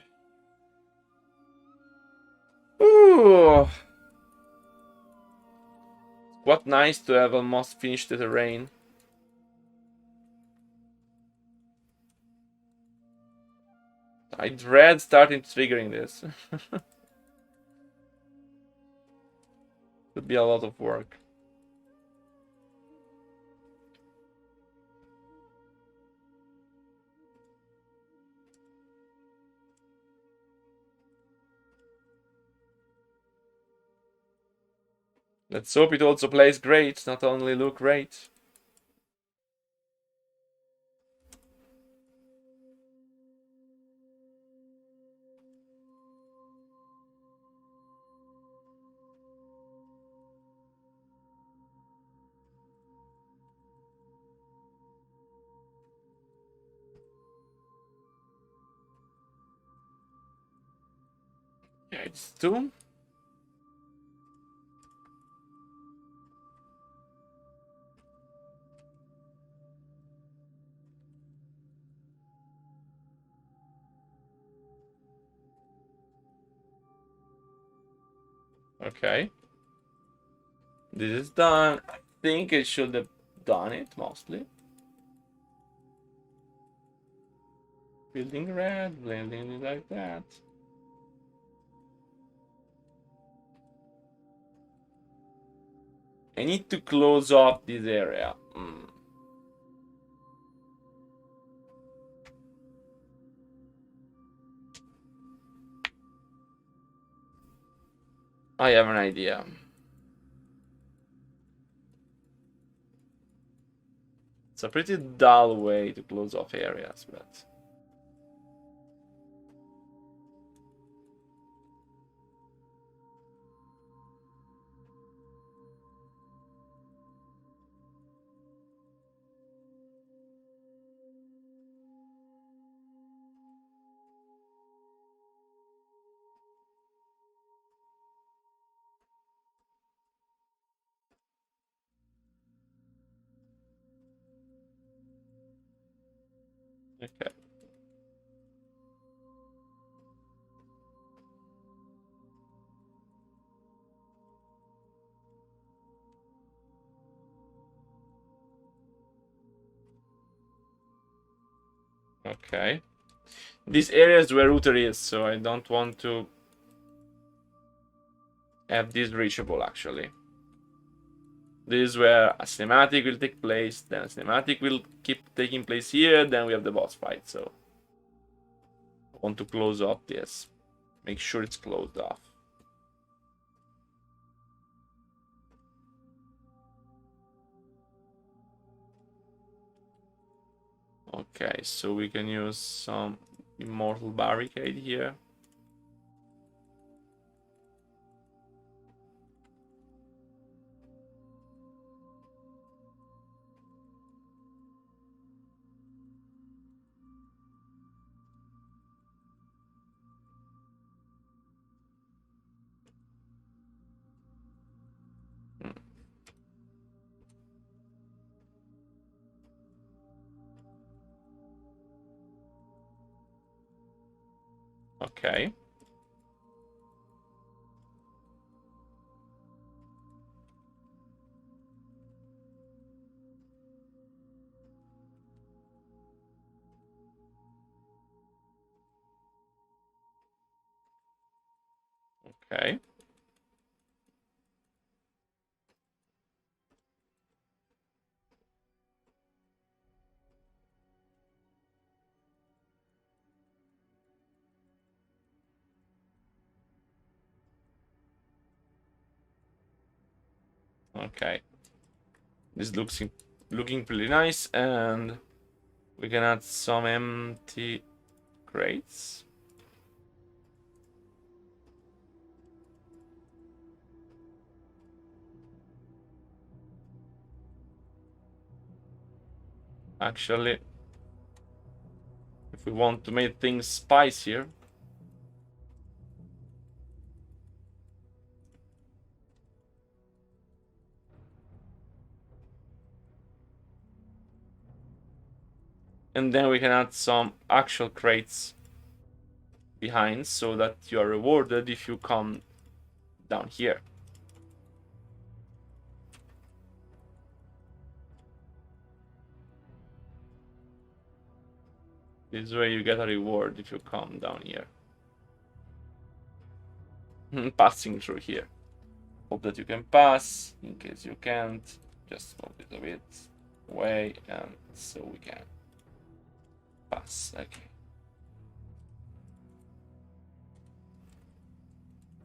Ooh. What nice to have almost finished the terrain. I dread starting triggering this. Could be a lot of work. Let's hope it also plays great, not only look great. Yeah, it's 2. Okay. This is done. I think it should have done it mostly. Building red, blending it like that. I need to close off this area. I have an idea. It's a pretty dull way to close off areas, but... Okay. Okay. This area is where Router is, so I don't want to have this reachable, actually. This is where a cinematic will take place, then a cinematic will keep taking place here, then we have the boss fight, so... I want to close off this. Make sure it's closed off. Okay, so we can use some Immortal Barricade here. Okay. Okay. Okay. This looks looking pretty nice, and we can add some empty crates. Actually, if we want to make things spicier, and then we can add some actual crates behind so that you are rewarded if you come down here. This way you get a reward if you come down here. Passing through here. Hope that you can pass. In case you can't, just move it a bit away, and so we can pass. Okay.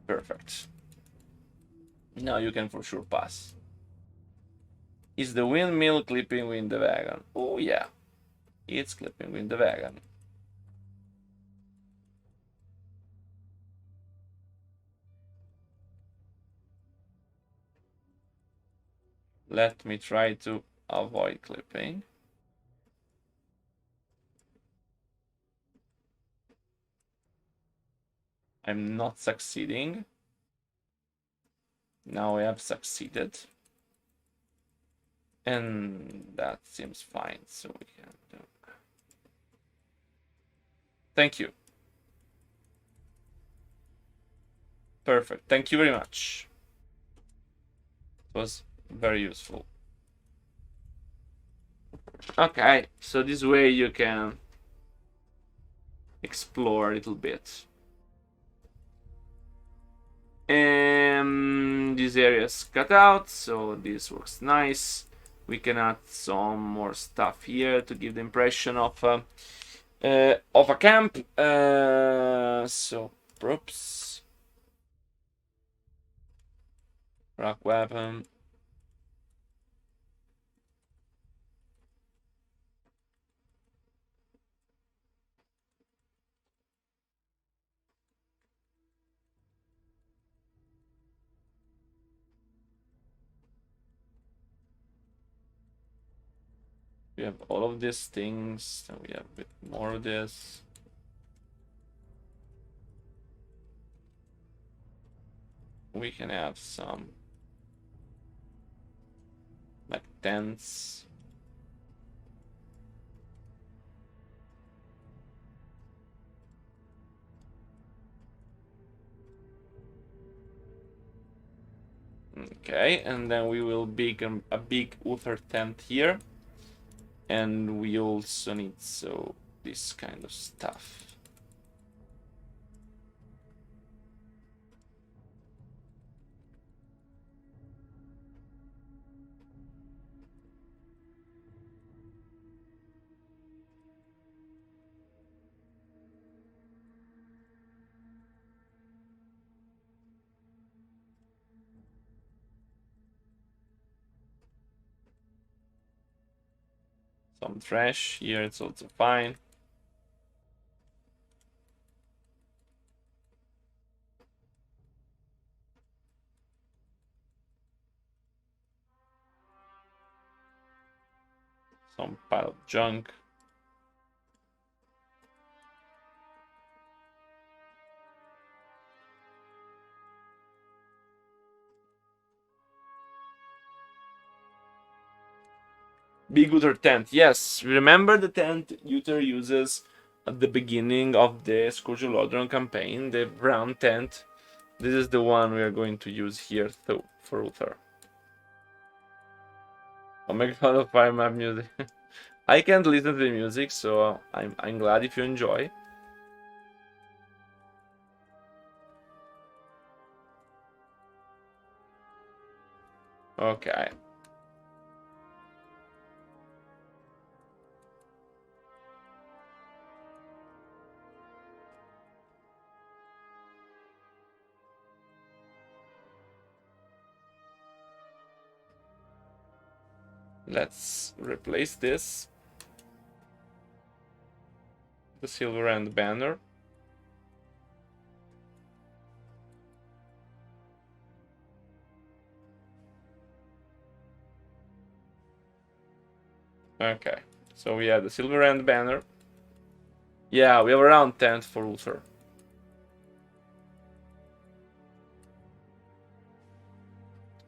Perfect. Now you can for sure pass. Is the windmill clipping with the wagon? Oh yeah, it's clipping with the wagon. Let me try to avoid clipping. I'm not succeeding. Now I have succeeded. And that seems fine, so we can do. Thank you. Perfect. Thank you very much. It was very useful. Okay, so this way you can explore a little bit. And this area is cut out, so this works nice. We can add some more stuff here to give the impression of a camp. So props, rock weapon. We have all of these things, and we have a bit more of this. We can have some like tents. Okay, and then we will make a big Uther tent here. And we also need this kind of stuff. Some trash here, it's also fine. Some pile of junk. Big Uther tent. Yes, remember the tent Uther uses at the beginning of the Scourge of Lodron campaign, the brown tent. This is the one we are going to use here too, for Uther. I'll make fun of fire map music. I can't listen to the music, so I'm glad if you enjoy. Okay. Let's replace this. The silver and banner. Okay, so we have the silver and banner. Yeah, we have around 10 for Uther.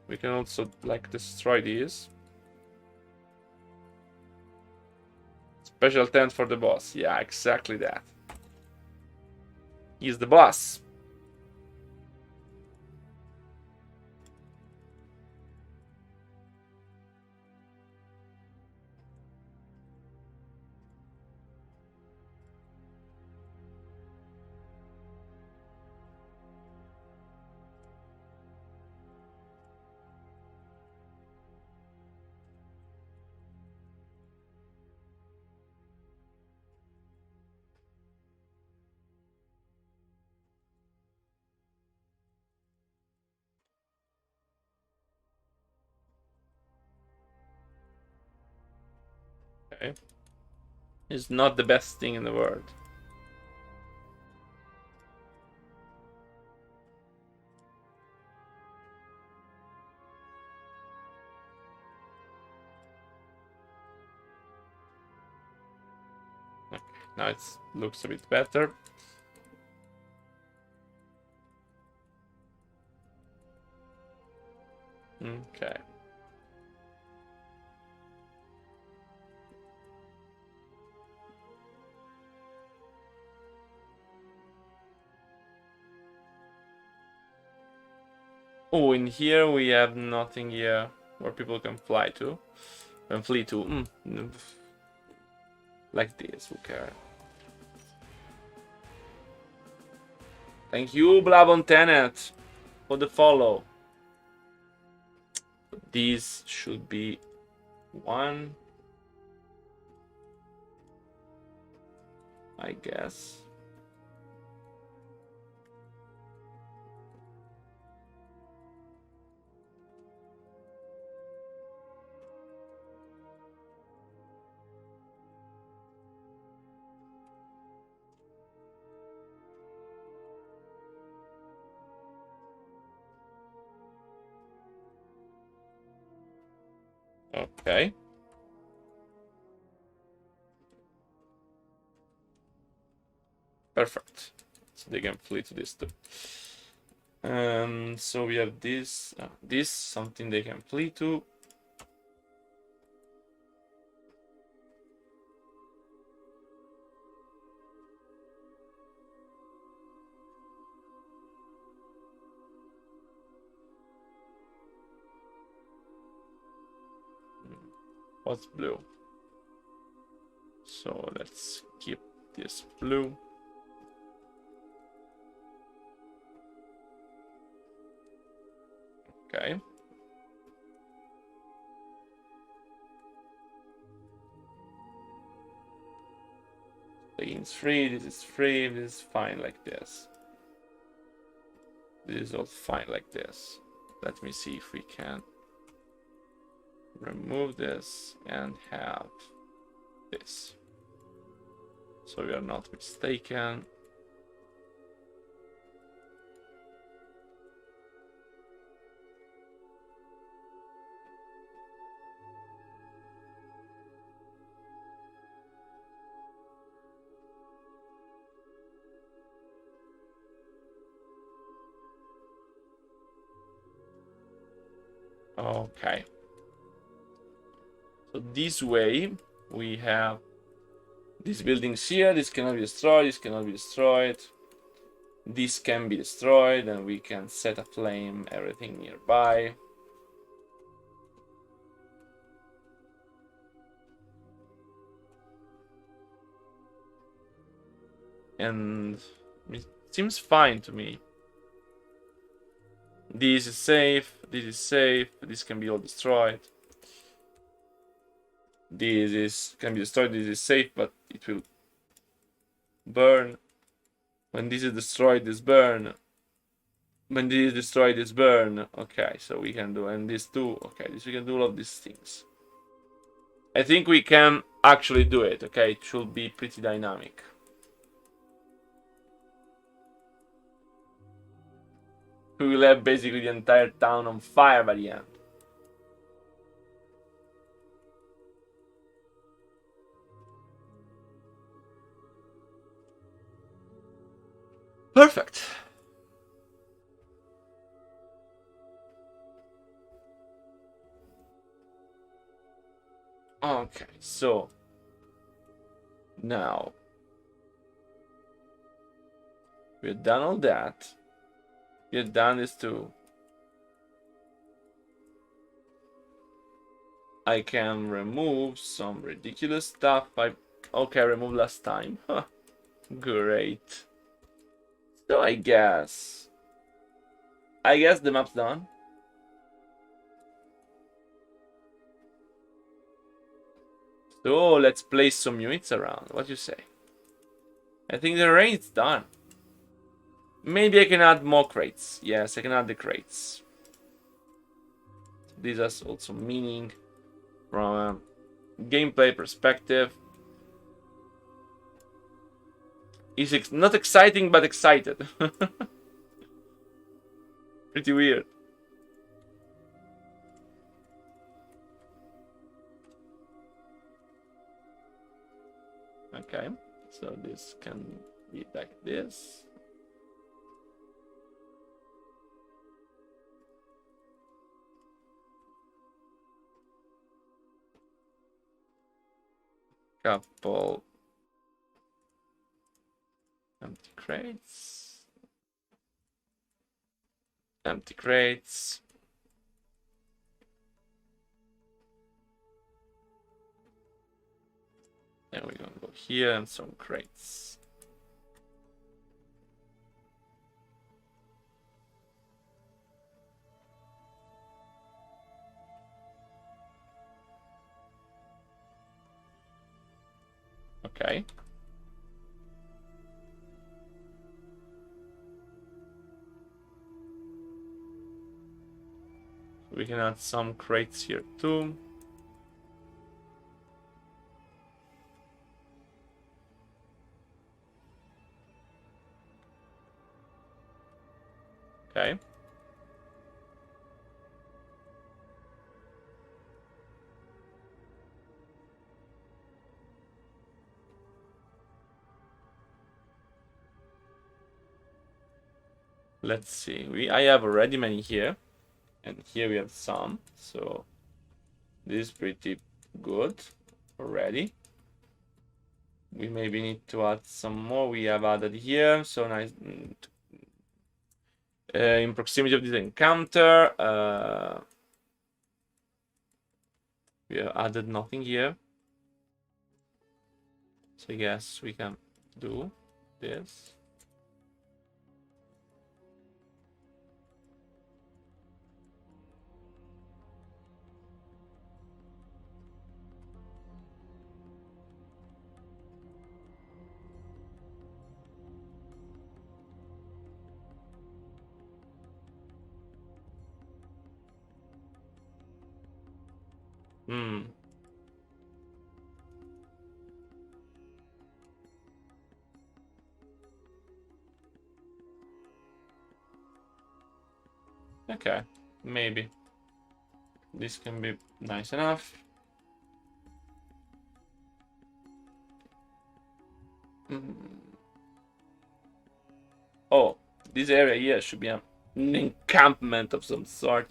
We can also like destroy these. Special tent for the boss. Yeah, exactly that. He's the boss. Okay. It's not the best thing in the world. Okay, now it looks a bit better. Okay. Oh, in here we have nothing here where people can fly to. And flee to. Like this, who cares? Thank you, Blabon Tenet, for the follow. These should be one, I guess. Okay. Perfect. So they can flee to this too. So we have this, this something they can flee to. What's blue? So let's keep this blue. Okay. It's free, this is free, this is fine like this. This is all fine like this. Let me see if we can remove this and have this. So we are not mistaken. Okay. So this way we have These buildings here, this cannot be destroyed, this cannot be destroyed. This can be destroyed, and we can set aflame everything nearby. And it seems fine to me. This is safe, this can be all destroyed. Can be destroyed, this is safe, but it will burn. When this is destroyed, this burn. When this is destroyed, this burn. Okay, so we can do, and this too. Okay, this we can do all of these things. I think we can actually do it, okay? It should be pretty dynamic. We will have basically the entire town on fire by the end. Perfect. Okay, so now we've done all that. We've done this too. I can remove some ridiculous stuff. Okay, I removed last time. Huh. Great. So I guess the map's done. So let's place some units around. What do you say? I think the raid's done. Maybe I can add more crates. Yes, I can add the crates. This has also meaning from a gameplay perspective. It's not exciting, but excited. Pretty weird. Okay, so this can be like this. Couple empty crates. Empty crates. Then we're gonna go here and some crates. Okay. We can add some crates here too. Okay. Let's see. I have already many here, and here we have some. So this is pretty good already. We maybe need to add some more. We have added here. So nice. In proximity of this encounter, we have added nothing here. So yes, we can do this. Okay, maybe this can be nice enough. Oh, this area here should be an encampment of some sort.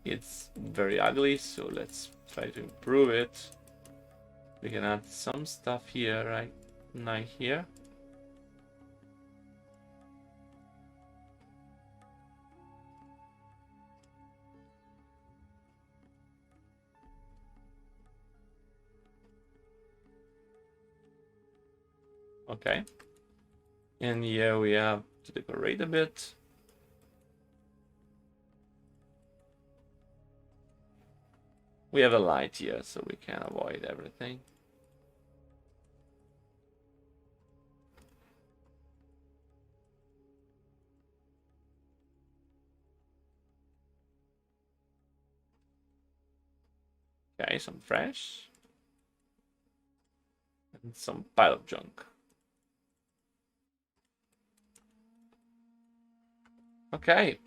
It's very ugly, so let's try to improve it. We can add some stuff here, right? Right here. Okay. And here we have to decorate a bit. We have a light here, so we can avoid everything. Okay, some fresh. And some pile of junk. Okay.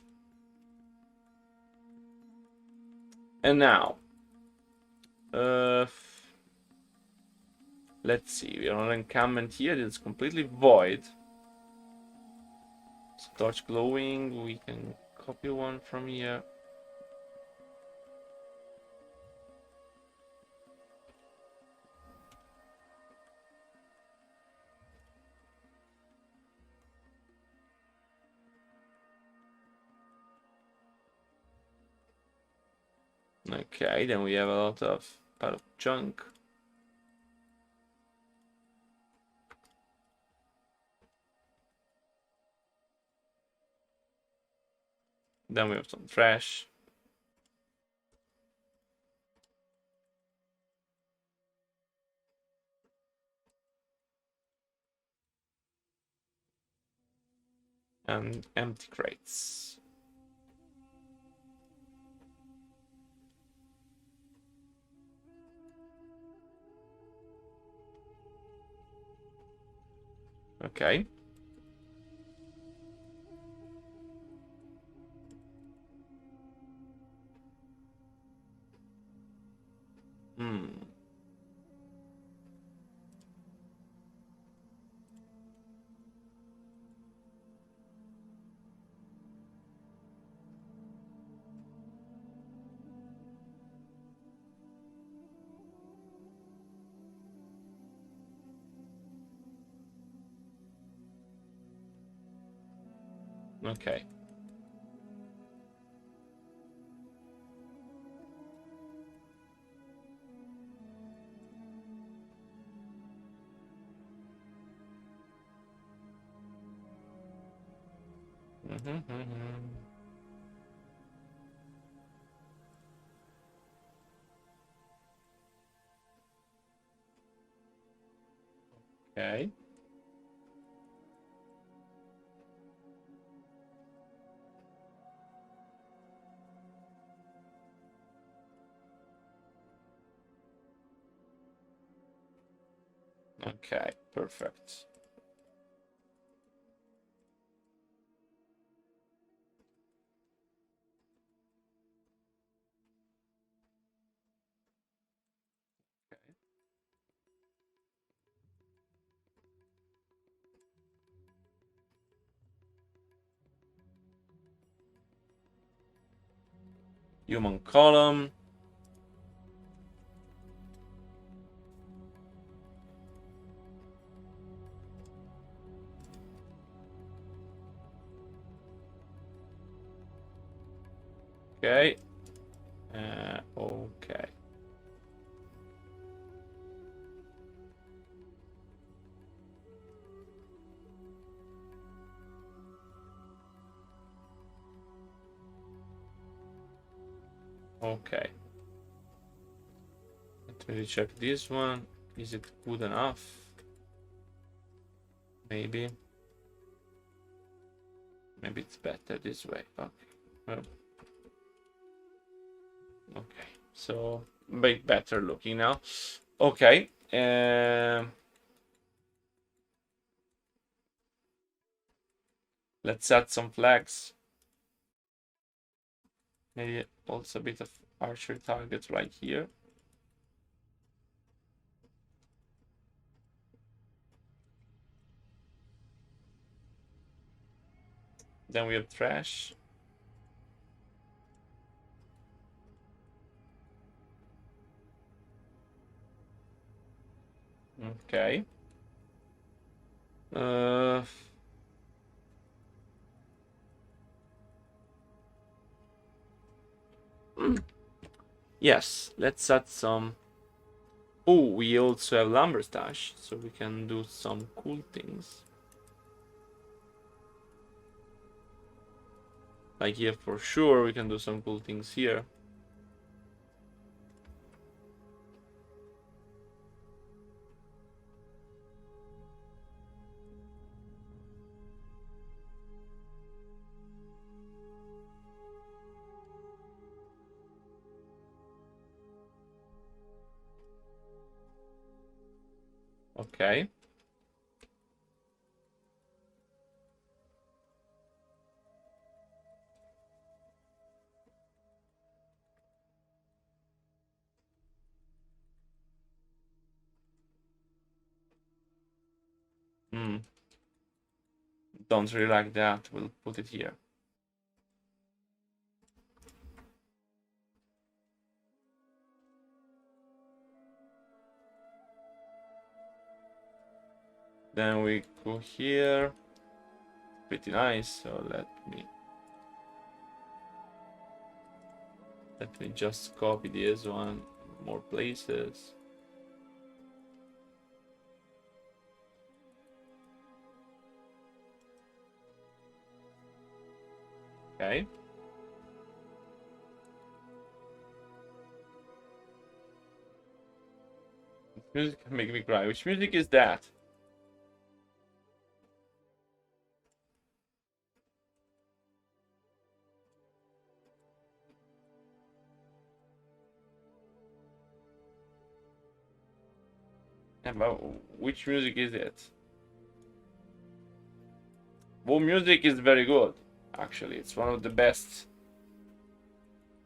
And now, let's see. We are an encampment here that's completely void. Torch glowing. We can copy one from here. Okay, then we have a lot of pile of junk. Then we have some trash. And empty crates. Okay. Okay. Okay. Okay, perfect. Human column. Okay. Okay. Okay. Let me check this one. Is it good enough? Maybe. Maybe it's better this way. Okay. Well. Okay. So better looking now. Okay. Let's add some flags. Maybe also a bit of archery targets right here. Then we have trash. Okay. Uh, yes, let's add some. Oh, we also have lumber stash, so we can do some cool things. Like here, for sure, we can do some cool things here. Okay. Hmm. Don't really like that. We'll put it here. Then we go here. Pretty nice. So let me just copy this one more places. Okay. This music can make me cry. Which music is that? Yeah, but which music is it? Well, music is very good. Actually, it's one of the best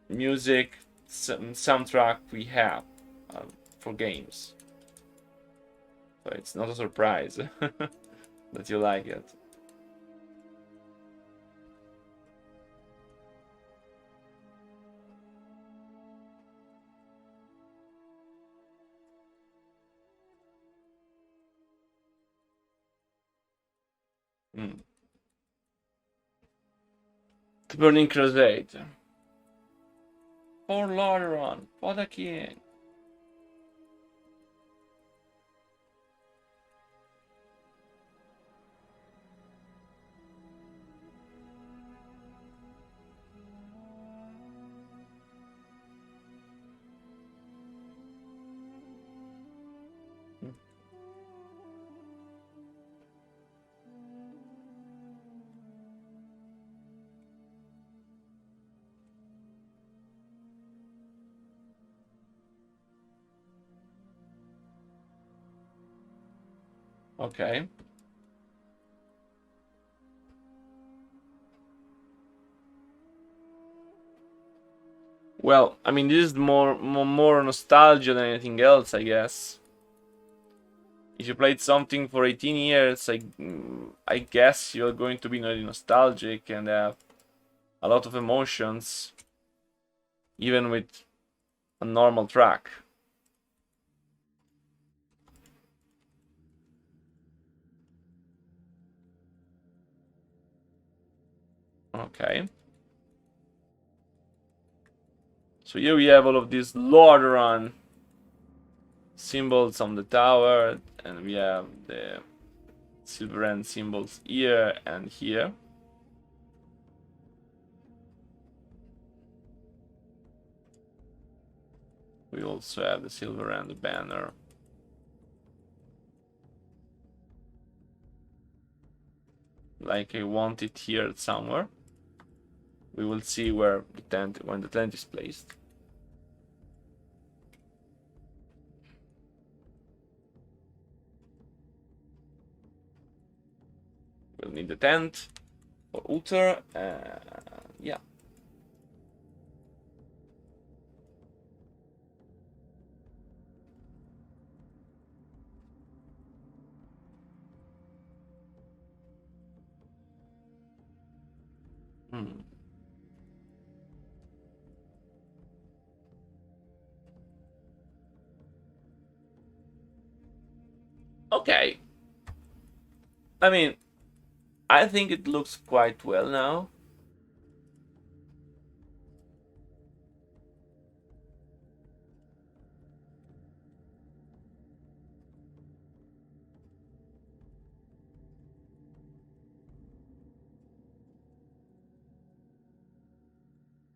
music soundtrack we have for games. So it's not a surprise that you like it. Mm. The Burning Crusade. For Lauron, for the king. Okay. Well, I mean, this is more nostalgia than anything else, I guess. If you played something for 18 years, I guess you're going to be very nostalgic and have a lot of emotions, even with a normal track. Okay. So here we have all of these Lordaeron symbols on the tower, and we have the silver end symbols here and here. We also have the silver end banner. Like I want it here somewhere. We will see where the tent, when the tent is placed. We'll need the tent for Uther. Yeah. Hmm. Okay. I mean, I think it looks quite well now.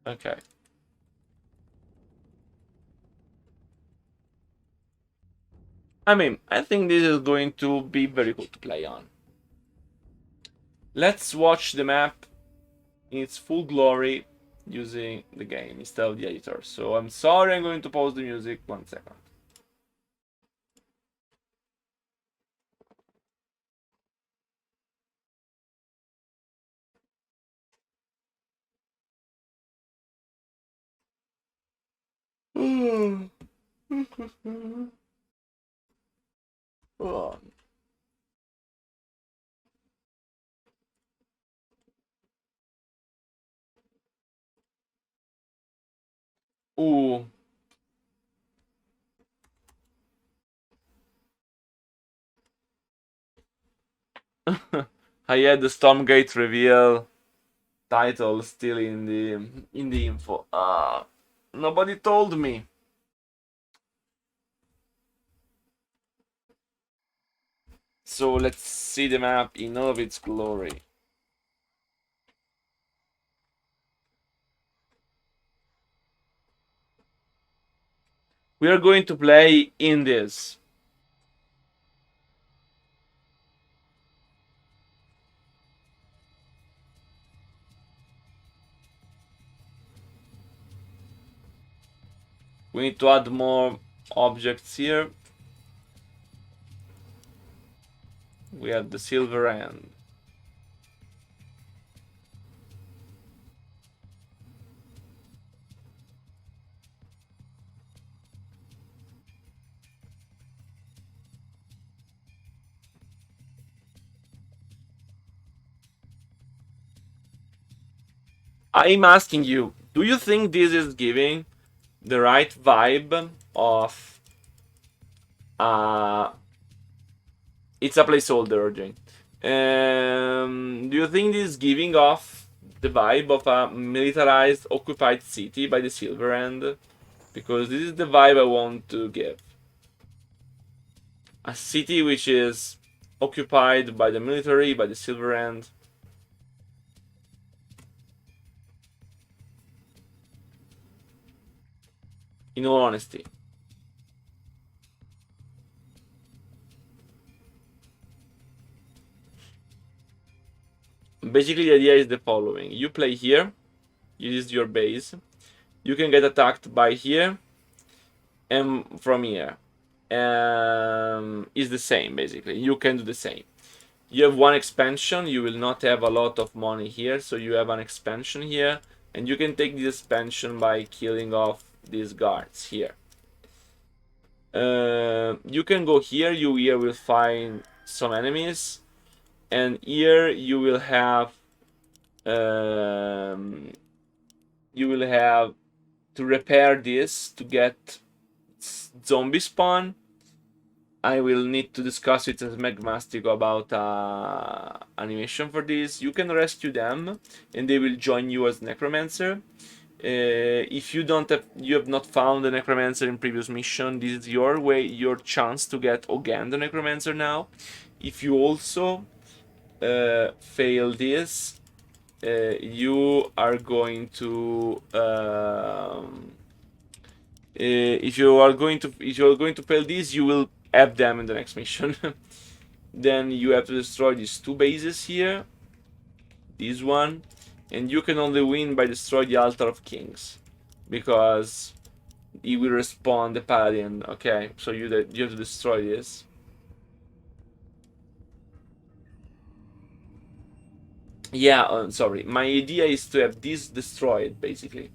Okay. I mean, I think this is going to be very cool to play on. Let's watch the map in its full glory using the game instead of the editor. So I'm sorry, I'm going to pause the music 1 second. Oh. Ooh. I had the Stormgate reveal title still in the info. Nobody told me. So let's see the map in all of its glory. We are going to play in this. We need to add more objects here. We have the silver end. I'm asking you, do you think this is giving the right vibe of it's a placeholder, Jane. Do you think this is giving off the vibe of a militarized occupied city by the silver end? Because this is the vibe I want to give. A city which is occupied by the military, by the silver end. In all honesty. Basically, the idea is the following. You play here. This is your base. You can get attacked by here and from here. Is the same, basically. You can do the same. You have one expansion. You will not have a lot of money here, so you have an expansion here. And you can take this expansion by killing off these guards here. You can go here. You here will find some enemies. And here you will have to repair this to get zombie spawn. I will need to discuss it as Megmastico about animation for this. You can rescue them and they will join you as necromancer. If you have not found a necromancer in previous mission, this is your chance to get again the necromancer now. If you also fail this, you are going to if you are going to fail this, you will have them in the next mission. Then you have to destroy these two bases here, this one, and you can only win by destroying the altar of kings, because he will respawn the paladin. Okay, so you have to destroy this. Yeah, sorry. My idea is to have this destroyed, basically.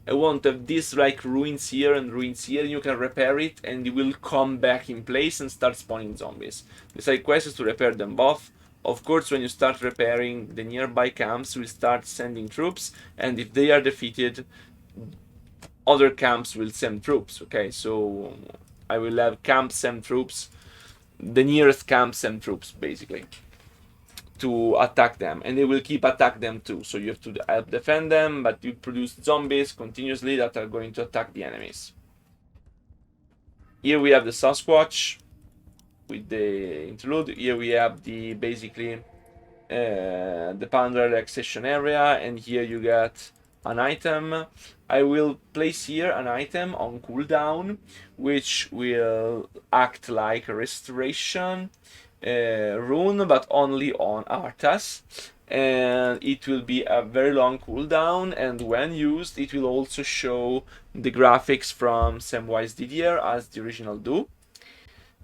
I want to have this like ruins here and ruins here, and you can repair it, and it will come back in place and start spawning zombies. The side quest is to repair them both. Of course, when you start repairing the nearby camps, will start sending troops, and if they are defeated, other camps will send troops. Okay, so I will have camps send troops. the nearest camps and troops, basically, to attack them, and they will keep attack them too. So you have to help defend them, but you produce zombies continuously that are going to attack the enemies. Here we have the Sasquatch with the interlude. Here we have the basically the Paladin relaxation area, and here you get an item. I will place here an item on cooldown, which will act like a restoration rune, but only on Arthas, and it will be a very long cooldown, and when used it will also show the graphics from Samwise Didier as the original do.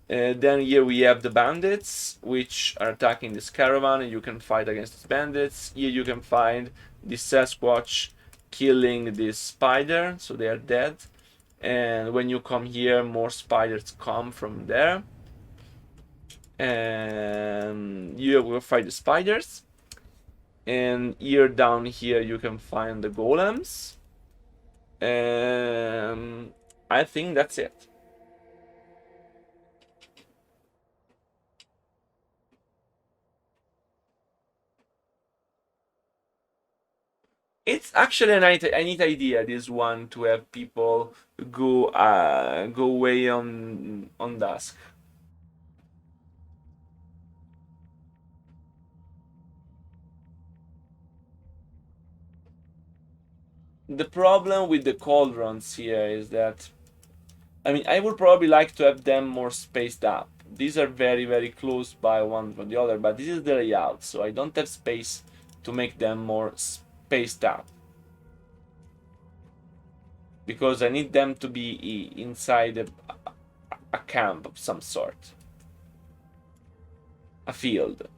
Then here we have the bandits, which are attacking this caravan, and you can fight against these bandits. Here you can find this Sasquatch killing this spider, so they are dead. And when you come here, more spiders come from there. And you will fight the spiders. And here down here you can find the golems. And I think that's it. It's actually a neat idea, this one, to have people go away on dusk. The problem with the cauldrons here is that, I mean, I would probably like to have them more spaced up. These are very, very close by one from the other, but this is the layout, so I don't have space to make them more spaced up. Because I need them to be inside a camp of some sort. A field.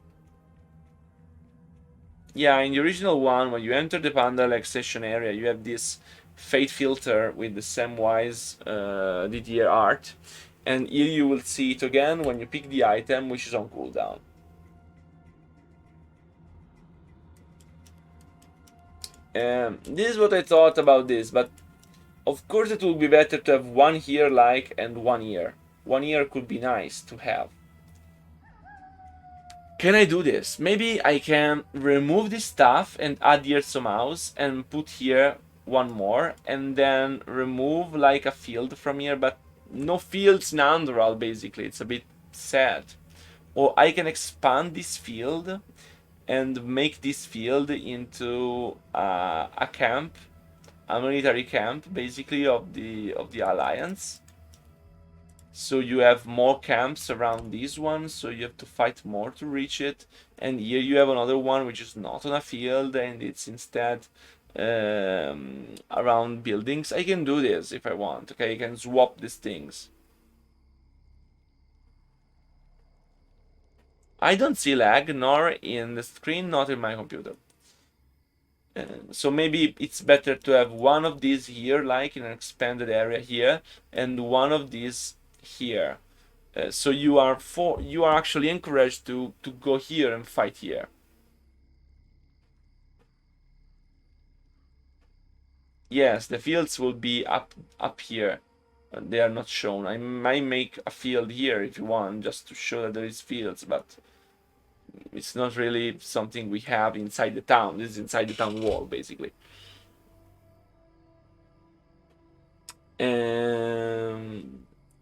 Yeah, in the original one, when you enter the Panda relaxation area, you have this fate filter with the Samwise Didier art. And here you will see it again when you pick the item, which is on cooldown. This is what I thought about this, but of course it would be better to have one here like and one here. One here could be nice to have. Can I do this? Maybe I can remove this stuff and add here some house and put here one more, and then remove like a field from here, but no fields in Andorral, basically. It's a bit sad. Or I can expand this field and make this field into a camp, a military camp, basically, of the Alliance. So you have more camps around this one, so you have to fight more to reach it. And here you have another one which is not on a field, and it's instead around buildings. I can do this if I want. Okay, I can swap these things. I don't see lag, nor in the screen, not in my computer. So maybe it's better to have one of these here, like in an expanded area here, and one of these here. So you are actually encouraged to go here and fight here. Yes, the fields will be up here. They are not shown. I might make a field here if you want, just to show that there is fields, but it's not really something we have inside the town. This is inside the town wall, basically.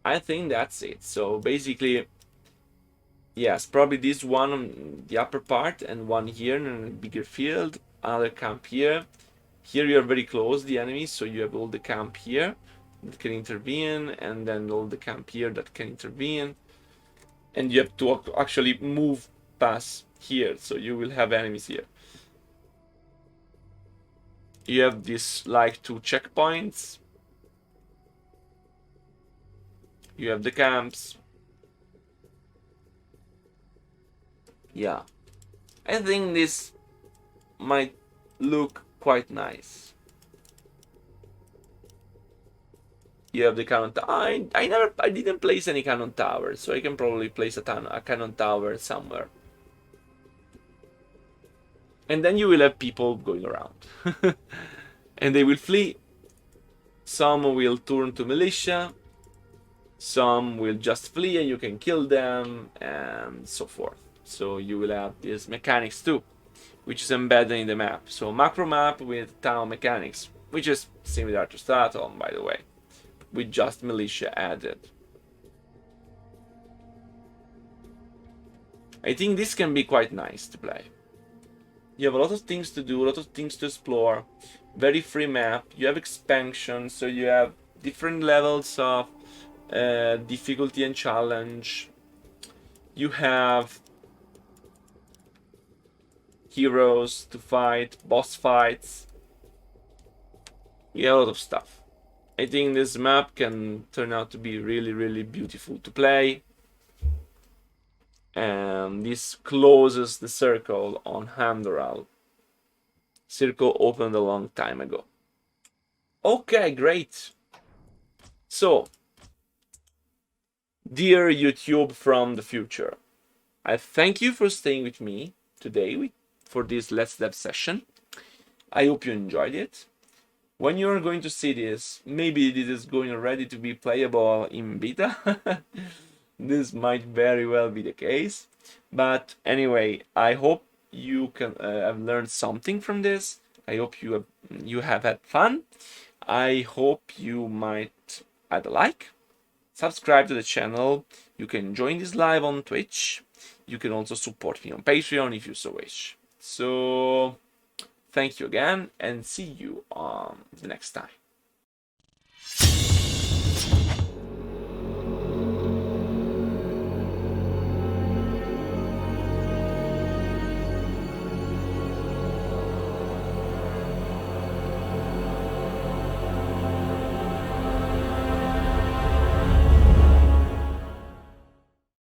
I think that's it. So basically, yes, probably this one on the upper part, and one here in a bigger field, another camp here. Here you are very close, the enemy, so you have all the camp here that can intervene, and then all the camp here that can intervene. And you have to actually move past here, so you will have enemies here. You have this like 2 checkpoints. You have the camps. Yeah, I think this might look quite nice. You have the cannon tower. I didn't place any cannon tower, so I can probably place a cannon tower somewhere. And then you will have people going around. And they will flee. Some will turn to militia. Some will just flee and you can kill them, and so forth. So you will have these mechanics too, which is embedded in the map. So macro map with town mechanics, which is similar to Straton, by the way, with just militia added. I think this can be quite nice to play. You have a lot of things to do, a lot of things to explore. Very free map. You have expansion, so you have different levels of difficulty and challenge. You have heroes to fight, boss fights. You have a lot of stuff. I think this map can turn out to be really, really beautiful to play. And this closes the circle on Hamdoral. Circle opened a long time ago. Okay, great. So, dear YouTube from the future, I thank you for staying with me today for this Let's Dev session. I hope you enjoyed it. When you're going to see this, maybe this is going already to be playable in beta. This might very well be the case. But anyway, I hope you can have learned something from this. I hope you have had fun. I hope you might add a like, subscribe to the channel. You can join this live on Twitch. You can also support me on Patreon if you so wish. So, thank you again and see you on the next time.